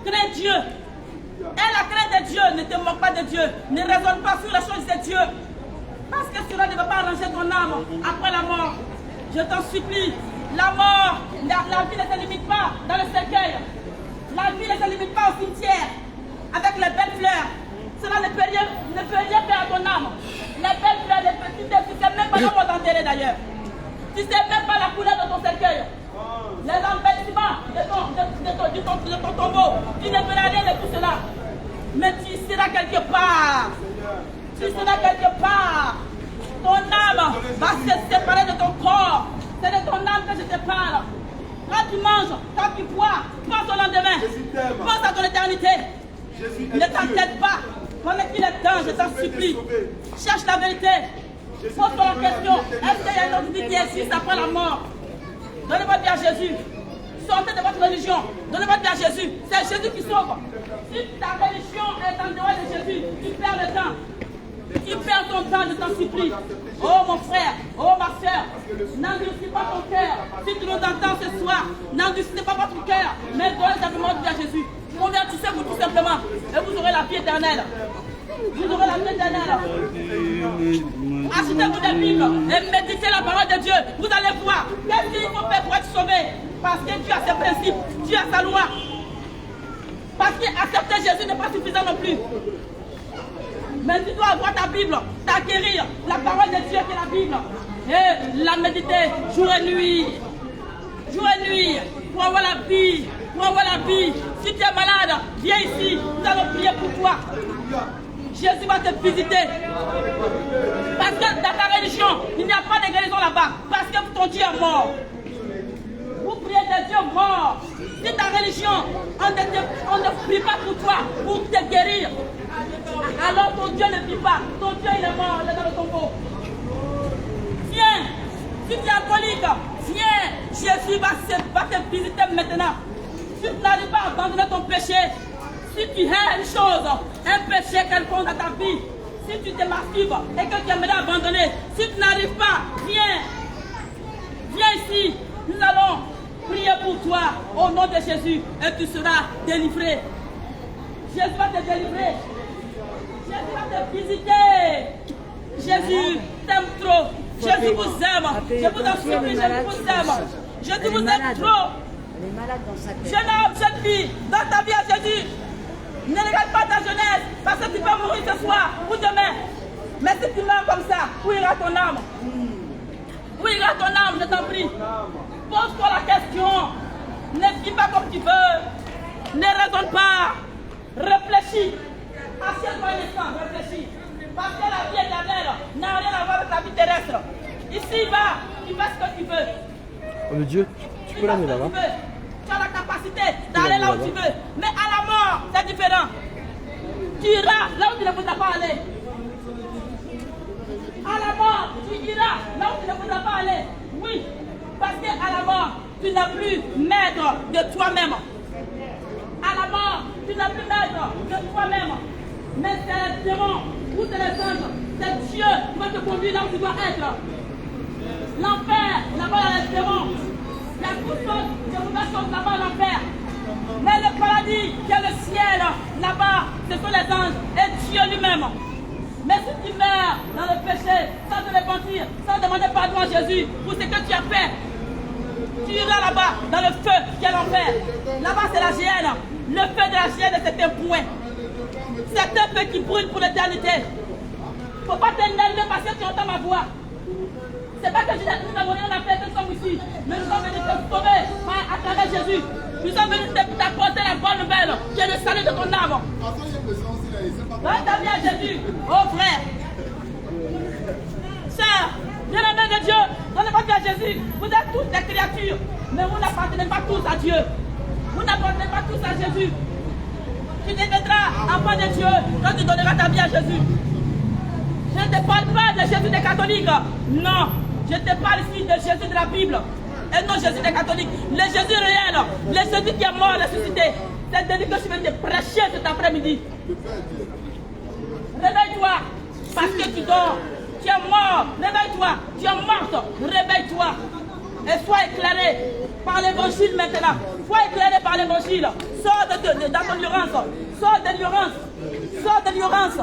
crains Dieu. Et la crainte de Dieu, ne te moque pas de Dieu. Ne raisonne pas sur les choses de Dieu. Parce que cela ne va pas arranger ton âme après la mort. Je t'en supplie. La mort, la vie ne se limite pas dans le cercueil. La vie ne se limite pas au cimetière avec les belles fleurs. Cela ne peut rien faire à ton âme. Les belles fleurs, les petites, tu ne sais même pas comment t'enterrer d'ailleurs. Tu ne sais même pas la couleur de ton cercueil. Les embellissements de ton tombeau, tu ne verras rien de tout cela. Mais tu seras quelque part. Tu seras quelque part. Ton âme va se séparer de ton corps. C'est de ton âme que je te parle. Quand tu manges, quand tu bois, pense au lendemain. Pense à ton éternité. Ne t'inquiète pas. Pendant qu'il est temps, je t'en supplie. Cherche la vérité. Pose-toi la question. Est-ce qu'il y a une autre vie qui existe après la mort? Donnez votre vie à Jésus. Sortez de votre religion. Donnez votre vie à Jésus. C'est Jésus qui sauve. Si ta religion est en dehors de Jésus, tu perds le temps. Tu perds ton temps, je t'en supplie. Oh mon frère, oh ma soeur, n'endurcis pas ton cœur. Si tu nous entends ce soir, n'endurcissez pas votre cœur, mais donnez simplement votre vie à Jésus. Convertissez-vous tout simplement et vous aurez la vie éternelle. Vous aurez la vie éternelle. Achetez-vous des Bibles et méditez la parole de Dieu. Vous allez voir qu'est-ce qu'il faut faire pour être sauvé. Parce que Dieu a ses principes, Dieu a sa loi. Parce qu'accepter Jésus n'est pas suffisant non plus. Mais tu dois avoir ta Bible, t'acquérir la parole de Dieu qui est la Bible. Et la méditer jour et nuit. Jour et nuit. Pour avoir la vie. Pour avoir la vie. Si tu es malade, viens ici. Nous allons prier pour toi. Jésus va te visiter. Parce que dans ta religion, il n'y a pas de guérison là-bas. Parce que ton Dieu est mort. Vous priez des dieux morts. Si ta religion, on ne prie pas pour toi, pour te guérir. Alors ton Dieu ne vit pas. Ton Dieu il est mort, il est dans le tombeau. Viens. Si tu es alcoolique, viens. Jésus va te visiter maintenant. Si tu n'arrives pas à abandonner ton péché, si tu as une chose, un péché quelconque dans ta vie, si tu te masturbes et que tu aimerais abandonner, si tu n'arrives pas, viens. Viens ici. Nous allons prier pour toi au nom de Jésus et tu seras délivré. Jésus va te délivrer. Jésus va te visiter. Jésus t'aime trop. Jésus vous aime. Je vous en supplie, Jésus vous aime. Jésus vous aime trop. Jeune homme, jeune fille, dans ta vie à Jésus, ne regarde pas ta jeunesse parce que tu peux mourir ce soir ou demain. Mais si tu meurs comme ça, où ira ton âme? Où ira ton âme, je t'en prie? Pose-toi la question. Ne vis pas comme tu veux. Ne raisonne pas. Réfléchis. Assieds-toi un instant, réfléchis. Parce que la vie éternelle n'a rien à voir avec la vie terrestre. Ici, va, tu fais ce que tu veux. Oh le Dieu, tu peux l'amener là-bas. Tu as la capacité d'aller là où tu veux. Mais à la mort, c'est différent. Tu iras là où tu ne voudras pas aller. À la mort, tu iras là où tu ne voudras pas aller. Oui, parce qu'à la mort, tu n'as plus maître de toi-même. À la mort, tu n'as plus maître de toi-même. Mais c'est les démons ou c'est les anges. C'est Dieu qui va te conduire là où tu dois être. L'enfer, là-bas, il y a les démons. Il y a toutes sortes de nouvelles choses là-bas à l'enfer. Mais le paradis, qui est le ciel, là-bas, ce sont les anges et Dieu lui-même. Mais si tu meurs dans le péché, sans te repentir, sans demander pardon à Jésus pour ce que tu as fait, tu iras là-bas, dans le feu qui est l'enfer. Là-bas, c'est la géhenne. Le feu de la géhenne, c'est un point. C'est un feu qui brûle pour l'éternité. Il ne faut pas t'énerver parce que tu entends ma voix. C'est pas que nous n'avons rien à faire, nous sommes ici. Mais nous sommes venus te sauver à travers Jésus. Nous sommes venus t'apporter la bonne nouvelle, qui est le salut de ton âme. Donne ta vie à Jésus, oh frère. Sœur, bien-aimé de Dieu, donnez votre vie à Jésus. Vous êtes tous des créatures, mais vous n'appartenez pas tous à Dieu. Vous n'appartenez pas tous à Jésus. Tu deviendras enfant de Dieu quand tu donneras ta vie à Jésus. Je ne te parle pas de Jésus des catholiques. Non. Je te parle ici de Jésus de la Bible. Et non Jésus des catholiques. Le Jésus réel. Le Jésus qui est mort, ressuscité. C'est de lui que je vais te prêcher cet après-midi. Réveille-toi. Parce que tu dors. Tu es mort. Réveille-toi. Tu es morte. Réveille-toi. Et sois éclairé par l'évangile maintenant. Sois éclairé par l'évangile. Sors de ton ignorance. Sors de l'ignorance. Sors de l'ignorance.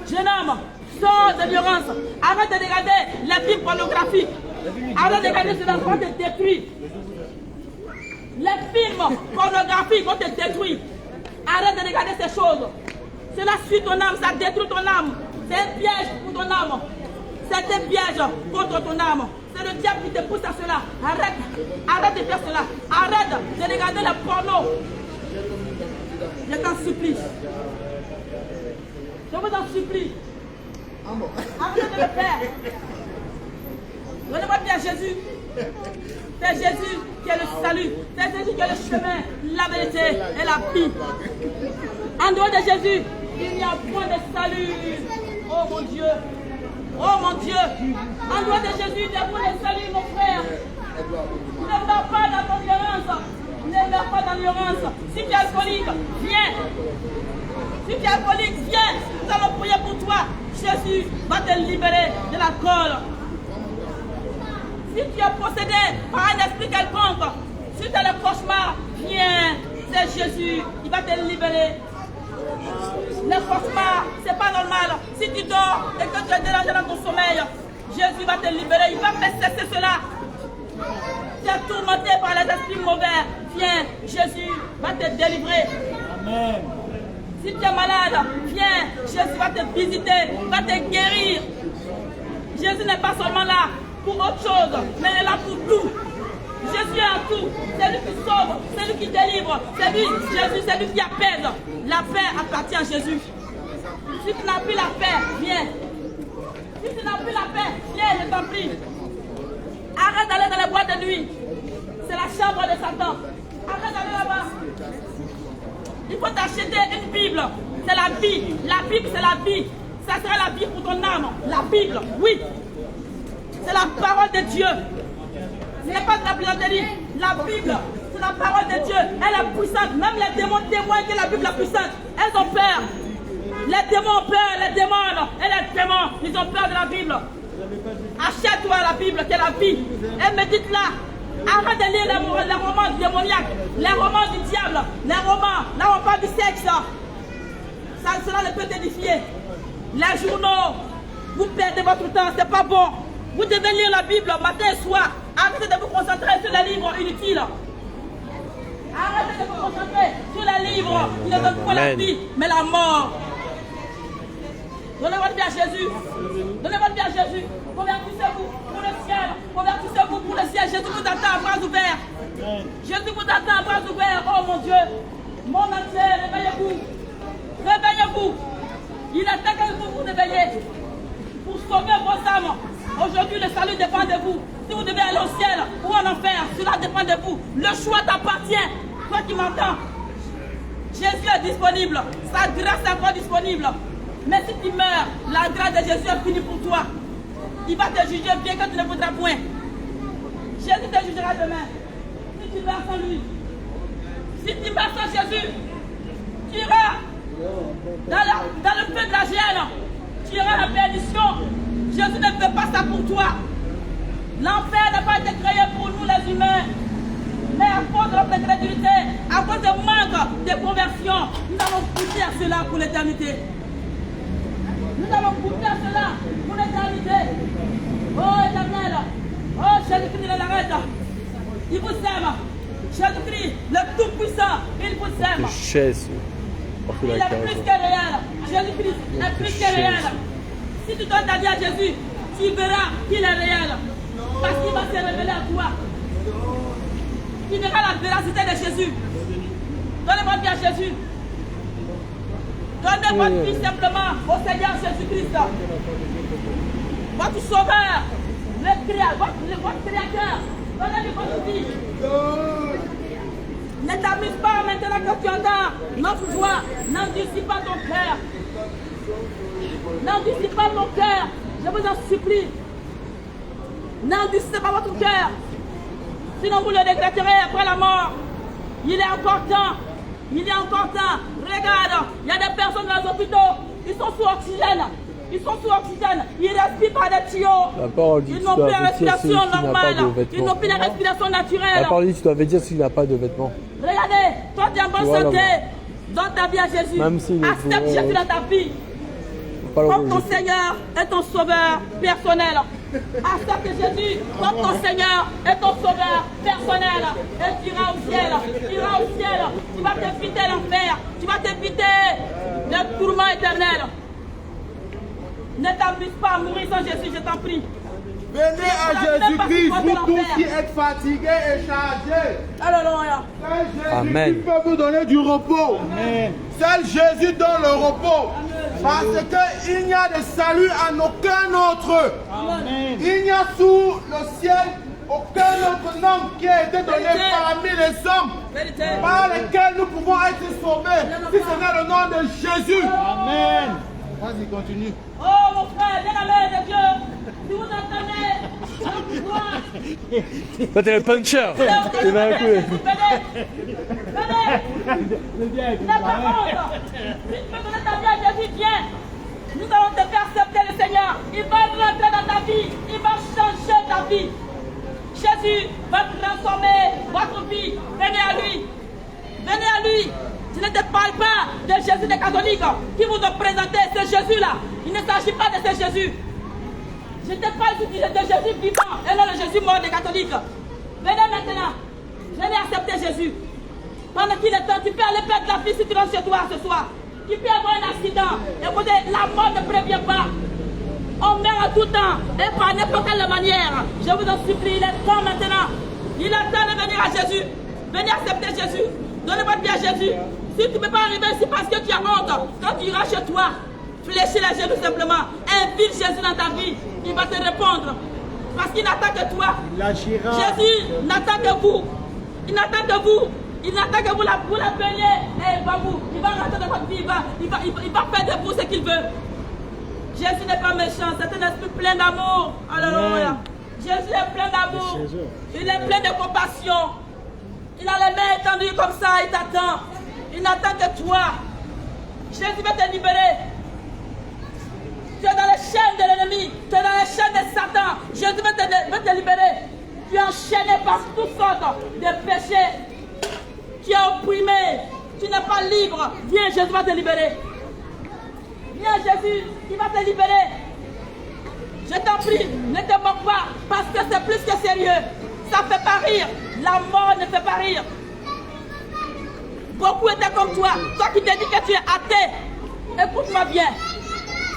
Jeune homme, sors de l'ignorance. Arrête de regarder les films pornographiques. Arrête de regarder ce qui vont te détruire. Les films pornographiques vont te détruire. Arrête de regarder ces choses. Cela suit ton âme, ça détruit ton âme. C'est un piège pour ton âme. C'est un piège contre ton âme. C'est le diable qui te pousse à cela. Arrête de faire cela. Arrête de regarder le porno. Je t'en supplie. Je vous en supplie. Arrêtez de le faire. Donnez-moi bien Jésus. C'est Jésus qui est le salut. C'est Jésus qui est le chemin, la vérité et la vie. En dehors de Jésus, il n'y a point de salut. Oh mon Dieu. Oh mon Dieu. En dehors de Jésus, il n'y a point de salut, mon frère. Ne meurs pas dans ton ignorance. Ne meurs pas dans l'ignorance. Si tu es alcoolique, viens. Si tu es alcoolique, viens. Nous allons prier pour toi. Jésus va te libérer de l'alcool. Si tu es possédé par un esprit quelconque, si tu as le cauchemar, viens. C'est Jésus. Il va te libérer. Le cauchemar, c'est pas normal. Si tu dors et que tu es dérangé dans ton sommeil, Jésus va te libérer. Il va faire cesser cela. Tu es tourmenté par les esprits mauvais. Viens, Jésus va te délivrer. Amen. Si tu es malade, viens, Jésus va te visiter, va te guérir. Jésus n'est pas seulement là pour autre chose, mais il est là pour tout. Jésus est en tout. C'est lui qui sauve, c'est lui qui délivre. C'est lui, Jésus, c'est lui qui apaise. La paix appartient à Jésus. Si tu n'as plus la paix, viens. Si tu n'as plus la paix, viens, je t'en prie. Arrête d'aller dans les boîtes de nuit. C'est la chambre de Satan. Arrête d'aller là-bas. Il faut t'acheter une Bible. C'est la vie. La Bible, c'est la vie. Ça sera la vie pour ton âme. La Bible, oui. C'est la parole de Dieu. Ce n'est pas de la plaisanterie. La Bible, c'est la parole de Dieu. Elle est puissante. Même les démons témoignent que la Bible est puissante. Elles ont peur. Les démons ont peur. Les démons et les démons, ils ont peur de la Bible. Achète-toi la Bible, qui est la vie. Et médite-la. Arrête de lire les romans démoniaques, les romans du diable, les romans, là on parle du sexe. Cela ne peut t'édifier. Les journaux, vous perdez votre temps, c'est pas bon. Vous devez lire la Bible matin et soir. Arrêtez de vous concentrer sur les livres inutiles. Arrêtez de vous concentrer sur les livres qui ne donnent pas la vie, mais la mort. Donnez votre vie à Jésus. Donnez votre vie à Jésus. Convertissez-vous pour le ciel. Convertissez-vous pour le ciel. Jésus vous attend à bras ouverts. Jésus vous attend à bras ouverts. Oh mon Dieu. Mon entier, réveillez-vous. Réveillez-vous. Il est temps que vous vous réveillez. Pour sauver vos âmes. Aujourd'hui, le salut dépend de vous. Si vous devez aller au ciel ou en enfer, cela dépend de vous. Le choix t'appartient. Toi qui m'entends. Jésus est disponible. Sa grâce est encore disponible. Mais si tu meurs, la grâce de Jésus est finie pour toi. Il va te juger bien que tu ne voudras point. Jésus te jugera demain. Si tu meurs sans lui. Si tu meurs sans Jésus, tu iras dans le feu de la géhenne. Tu iras à la perdition. Jésus ne fait pas ça pour toi. L'enfer n'a pas été créé pour nous les humains. Mais à cause de notre incrédulité, à cause du manque de conversion, nous allons goûter à cela pour l'éternité. Nous allons goûter à cela pour l'éternité. Oh éternel, oh Jésus-Christ de Nazareth, il vous aime. Jésus-Christ, le Tout-Puissant, il vous aime. Il est plus que réel. Jésus-Christ est plus que réel. Si tu donnes ta vie à Jésus, tu verras qu'il est réel. Parce qu'il va se révéler à toi. Tu verras la véracité de Jésus. Donnez votre vie à Jésus. Donnez votre vie simplement au Seigneur Jésus-Christ. Votre sauveur, votre créateur. Donnez-lui votre vie. Ne t'amuse pas maintenant que tu entends notre voix. N'endurcis pas ton cœur. N'endurcis pas ton cœur. Je vous en supplie. N'endurcissez pas votre cœur. Sinon vous le regretterez après la mort. Il est encore temps. Il est encore temps. Regarde, il y a des personnes dans les hôpitaux. Ils sont sous oxygène. Ils sont sous oxygène. Ils respirent par des tuyaux. La parole dit Ils n'ont plus la respiration normale. Ils n'ont plus la La respiration naturelle. parole dit tu dois dire s'il n'a pas de vêtements. Regardez, toi tu es en bonne Voilà, santé. voilà. Donne ta vie à Jésus. Même s'il est Accepte bourré, Jésus dans ta vie. Pas le Comme ton rejeter. Seigneur est ton sauveur personnel. Accepte Jésus comme ton Seigneur est ton sauveur personnel. Et tu iras au ciel. Tu iras au ciel. Tu vas t'éviter l'enfer. Tu vas t'éviter le tourment éternel. Ne t'amuse pas à mourir sans Jésus, je t'en prie. Venez à Jésus-Christ, vous tous qui êtes fatigués et chargés. Alléluia. Seul Jésus Amen. qui peut vous donner du repos. Seul Jésus donne le repos. Parce qu'il n'y a de salut en aucun autre. Il n'y a sous le ciel aucun autre nom qui a été donné Vérité. parmi les hommes Vérité. par lesquels nous pouvons être sauvés. Si ce n'est le nom de Jésus. Amen. Vas-y, continue. Oh mon frère, bien-aimé de Dieu, si vous entendez, venez, Toi, t'es le puncher. Tu vas un coup. venez, n'aie pas honte. Si tu veux donner ta vie à Jésus, viens. Nous allons te faire accepter le Seigneur. Il va rentrer dans ta vie, il va changer ta vie. Jésus va transformer votre vie. Venez à lui. Venez à lui. Je ne te parle pas de Jésus des catholiques qui vous ont présenté ce Jésus-là. Il ne s'agit pas de ce Jésus. Je te parle de Jésus vivant et non le Jésus mort des catholiques. Venez maintenant. Venez accepter Jésus. Pendant qu'il est temps, tu peux aller perdre la vie si tu rentres chez toi ce soir. Tu peux avoir un accident. Écoutez, la mort ne prévient pas. On meurt à tout temps et par n'importe quelle manière. Je vous en supplie, il est temps maintenant. Il est temps de venir à Jésus. Venez accepter Jésus. Donnez votre vie à Jésus. Si tu ne peux pas arriver ici parce que tu as honte, quand tu iras chez toi, fléchis les genoux simplement. Invite Jésus dans ta vie. Il va te répondre. Parce qu'il n'attend que toi. Jésus n'attend que vous. Il n'attend que vous. Il n'attend que vous la plaigniez. Et il va rentrer dans votre vie. Il va faire de vous ce qu'il veut. Jésus n'est pas méchant. C'est un esprit plein d'amour. Alléluia. Jésus est plein d'amour. Il est plein de compassion. Il a les mains étendues comme ça. Il t'attend. Il n'attend que toi. Jésus va te libérer. Tu es dans les chaînes de l'ennemi. Tu es dans les chaînes de Satan. Jésus va te libérer. Tu es enchaîné par toutes sortes de péchés. Tu es opprimé. Tu n'es pas libre. Viens, Jésus va te libérer. Viens, Jésus, il va te libérer. Je t'en prie, ne te moque pas. Parce que c'est plus que sérieux. Ça ne fait pas rire. La mort ne fait pas rire. Beaucoup étaient comme toi. Toi qui te dis que tu es athée. Écoute-moi bien.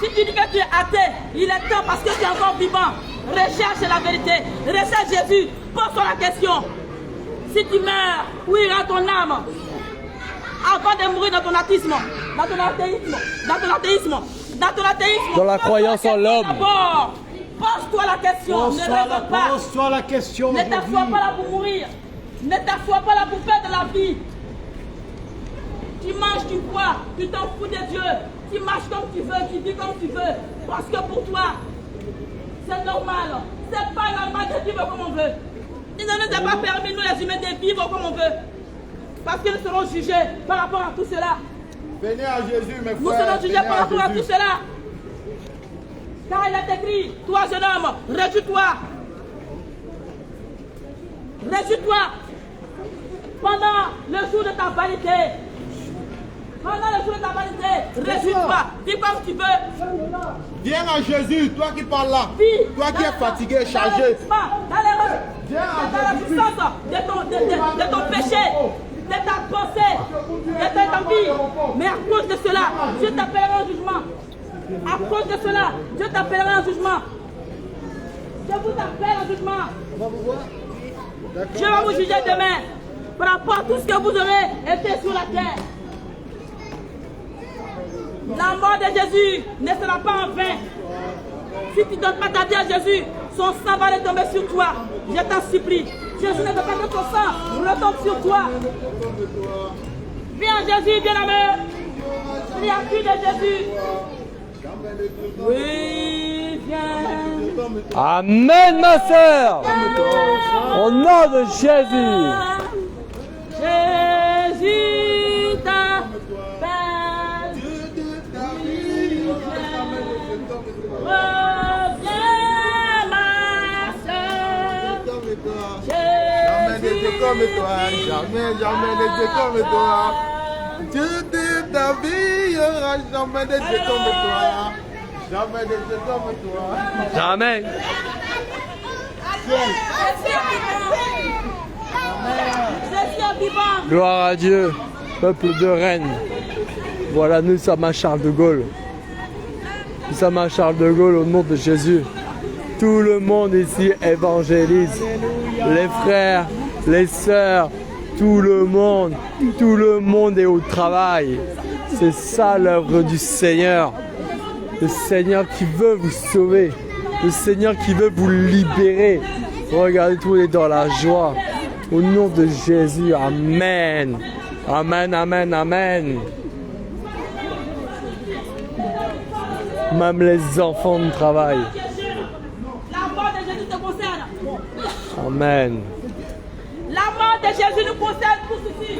Si tu dis que tu es athée, il est temps parce que tu es encore vivant. Recherche la vérité. Recherche Jésus. Pose-toi la question. Si tu meurs, où ira ton âme? Avant de mourir dans ton athéisme. Dans ton athéisme. Dans ton athéisme. Dans ton athéisme. Dans la croyance en l'homme. D'abord, pose-toi la question. Ne rêve pas. Pose-toi la question. Ne t'assois pas là pour mourir. Ne t'assois pas là pour faire de la vie. Tu manges, tu bois, tu t'en fous de Dieu. Tu marches comme tu veux, tu vis comme tu veux. Parce que pour toi, c'est normal. C'est pas normal de vivre comme on veut. Il ne nous a pas permis, nous les humains, de vivre comme on veut. Parce que nous serons jugés par rapport à tout cela. Venez à Jésus, mes frères. Nous serons jugés Venez par rapport à tout Jésus. cela. Car il est écrit, toi jeune homme, réjouis-toi. Réjouis-toi pendant le jour de ta vanité. Pendant le jour de ta vanité, réjouis-toi. Vis comme tu veux. Viens à Jésus, toi qui parles là. Vis. Toi qui es fatigué, chargé. Viens à Dans la Jésus. puissance de ton péché, de ta pensée, de ta envie. Mais à cause de cela, Dieu t'appellera en jugement. À cause de cela, Dieu t'appellera en jugement. Je vous appelle en jugement. Dieu va vous juger demain par rapport à tout ce que vous aurez été sur la terre. La mort de Jésus ne sera pas en vain. Si tu ne donnes pas ta vie à Jésus, son sang va retomber sur toi. Je t'en supplie. Jésus ne veut pas que ton sang retombe sur toi. Viens Jésus, bien-aimé. Créature de Jésus. Oui, viens. Amen, ma sœur. Au nom de Jésus. Jésus t'appelle. Reviens, ma sœur. Jamais de Dieu comme toi, jamais de Dieu comme toi. Toute ta vie, il n'y aura jamais de Dieu comme toi. Jamais de Dieu comme toi. Jamais. Gloire à Dieu, peuple de Rennes. Voilà, nous sommes à Charles de Gaulle. Nous sommes à Charles de Gaulle au nom de Jésus. Tout le monde ici évangélise. Les frères, les sœurs, tout le monde est au travail. C'est ça l'œuvre du Seigneur. Le Seigneur qui veut vous sauver. Le Seigneur qui veut vous libérer. Regardez, tout est dans la joie. Au nom de Jésus, Amen. Amen, Amen, Amen. Même les enfants ne travaillent. La mort de Jésus te concerne. Amen. La mort de Jésus nous concerne tous ici.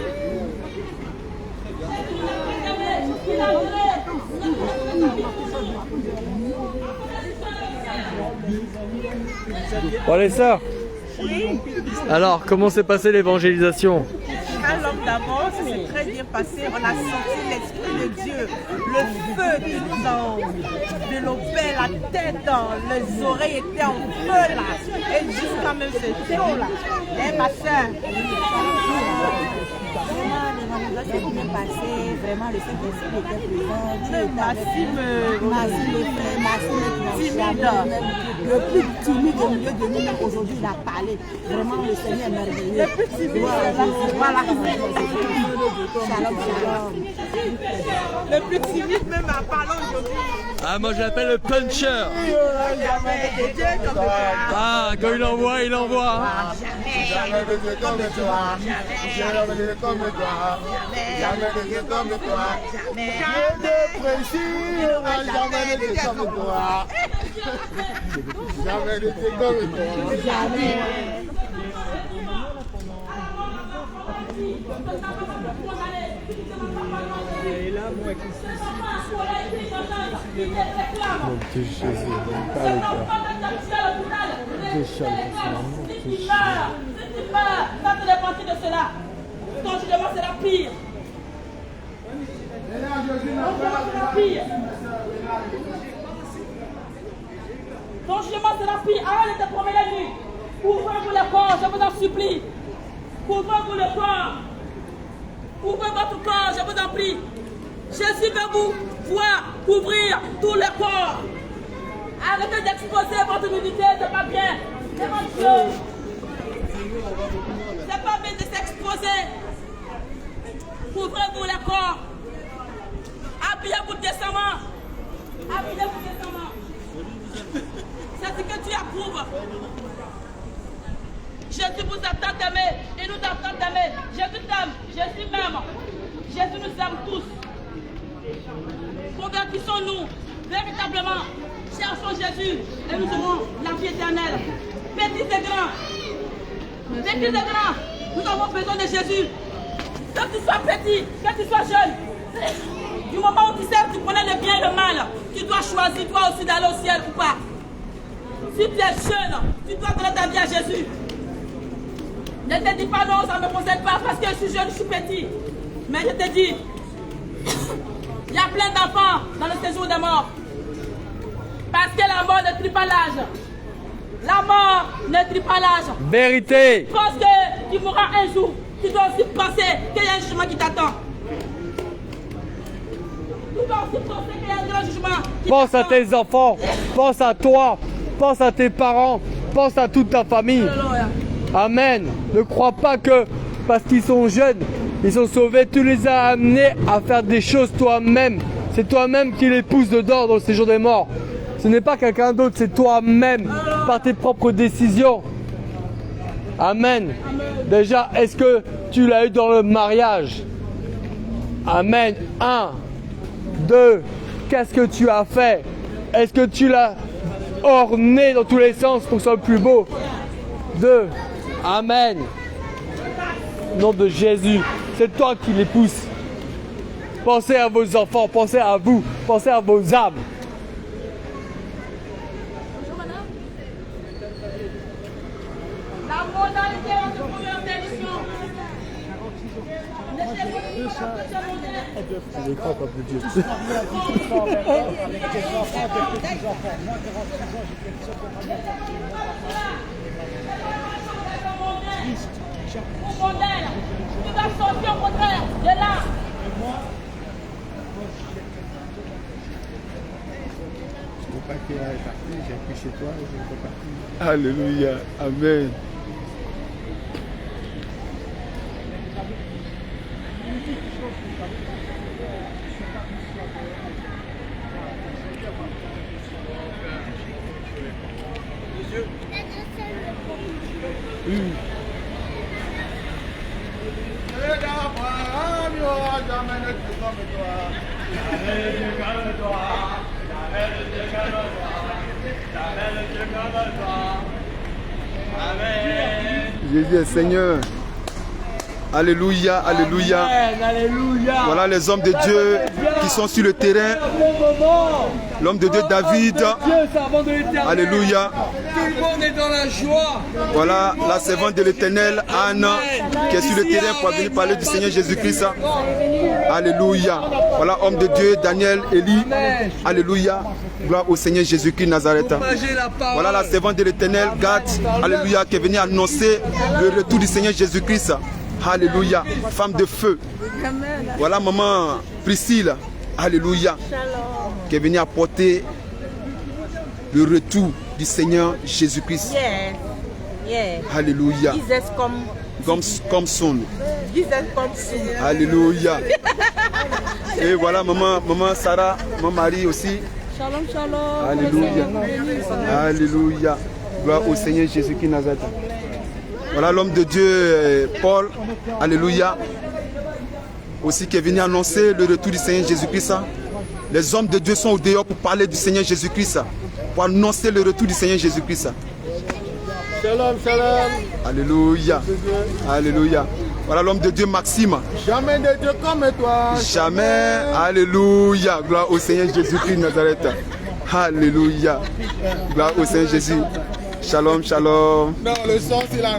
Bon les sœurs. Alors, comment s'est passée l'évangélisation? Alors d'abord, ça s'est très bien passé. On a senti l'Esprit de Dieu, le feu qui nous a enveloppé la tête, les oreilles étaient en feu là. Et jusqu'à même ce chaud là. Et ma soeur. Ça s'est bien passé, vraiment le Saint-Esprit était présent. Massime timide. Le plus timide au milieu de nous, même aujourd'hui, il a parlé. Vraiment, le Seigneur est merveilleux. Le plus timide, Voilà. Shalom, shalom. le plus timide même à parler aujourd'hui. Ah, moi je l'appelle le puncher. Ah, quand il envoie, il envoie. Jamais de Dieu comme toi. Jamais de Dieu comme toi. Jamais de Dieu comme toi. Dieu de précis, jamais de Dieu comme toi. Jamais de Dieu comme toi. Jamais. Mon Dieu Jésus, pas le cœur. Déchale, Ça te départit de cela. Ton jugement sera pire. Ton jugement sera pire. Arrête de te promener la nuit. Ouvrez-vous le corps, je vous en supplie. Ouvrez-vous le corps. Ouvrez votre corps, je vous en prie. Jésus veut vous voir couvrir tous les corps. Arrêtez d'exposer votre nudité, c'est pas bien. C'est pas Dieu. C'est pas bien de s'exposer. Couvrez-vous les corps. Habillez-vous décemment. Habillez-vous décemment. C'est ce que tu approuves. Jésus vous attend d'aimer. Il nous attend d'aimer. Jésus t'aime. Jésus m'aime. Jésus nous aime tous. Convertissons-nous véritablement. Cherchons Jésus et nous aurons la vie éternelle. Petits et grands. Petits et grands. Nous avons besoin de Jésus. Que tu sois petit, que tu sois jeune. Du moment où tu sais que tu connais le bien et le mal, tu dois choisir toi aussi d'aller au ciel ou pas. Si tu es jeune, tu dois donner ta vie à Jésus. Ne te dis pas non, ça ne me concerne pas parce que je suis jeune, je suis petit. Mais je te dis, il y a plein d'enfants dans le séjour des morts. Parce que la mort ne trie pas l'âge. La mort ne trie pas l'âge. Vérité. Parce que tu mourras un jour, tu dois aussi penser qu'il y a un jugement qui t'attend. Tu dois aussi penser qu'il y a un grand jugement qui Pense à t'attend. tes enfants. Pense à toi. Pense à tes parents. Pense à toute ta famille. Alléluia. Amen. Ne crois pas que parce qu'ils sont jeunes, ils sont sauvés, tu les as amenés à faire des choses toi-même. C'est toi-même qui les pousse dedans dans le séjour des morts. Ce n'est pas quelqu'un d'autre, c'est toi-même, par tes propres décisions. Amen. Déjà, est-ce que tu l'as eu dans le mariage? Amen. 1, 2, qu'est-ce que tu as fait? Est-ce que tu l'as orné dans tous les sens pour que ce soit le plus beau. 2. Amen. Au nom de Jésus, c'est toi qui les pousses. Pensez à vos enfants, pensez à vous, pensez à vos âmes. La modalité de première interdiction. Je crois pas de Dieu. Mon modèle, tu vas sortir au contraire de là. Je ne veux pas qu'il aille partir, j'ai pris chez toi, je ne peux pas partir. Alléluia. Amen. Jésus est Seigneur. Alléluia, alléluia. Amen, alléluia. Voilà les hommes de Dieu qui sont sur le terrain. L'homme de Dieu David. Alléluia. Tout le monde est dans la joie. Voilà la servante de l'Éternel, Anne, qui est sur le terrain pour venir parler du Seigneur Jésus-Christ. Alléluia. Voilà homme de Dieu, Daniel, Élie. Alléluia. Gloire au Seigneur Jésus-Christ Nazareth. Voilà la servante de l'Éternel, Gad. Alléluia, qui est venue annoncer le retour du Seigneur Jésus-Christ. Alléluia. Femme de feu. Voilà maman Priscille. Alléluia. Qui est venue apporter le retour du Seigneur Jésus-Christ. Alléluia. Comme son. Alléluia. Et voilà maman Sarah, mon mari aussi. Shalom, shalom. Alléluia. Alléluia. Gloire au Seigneur Jésus-Christ Nazareth. Voilà l'homme de Dieu Paul. Alléluia. Aussi qui est venu annoncer le retour du Seigneur Jésus-Christ. Les hommes de Dieu sont au dehors pour parler du Seigneur Jésus-Christ. Pour annoncer le retour du Seigneur Jésus-Christ. Shalom, shalom. Alléluia. Alléluia. Voilà l'homme de Dieu Maxime. Jamais de Dieu comme toi. Jamais. Alléluia. Gloire au Seigneur Jésus-Christ Nazareth. Alléluia. Gloire au Seigneur Jésus. Shalom, shalom. Non, le son, c'est là.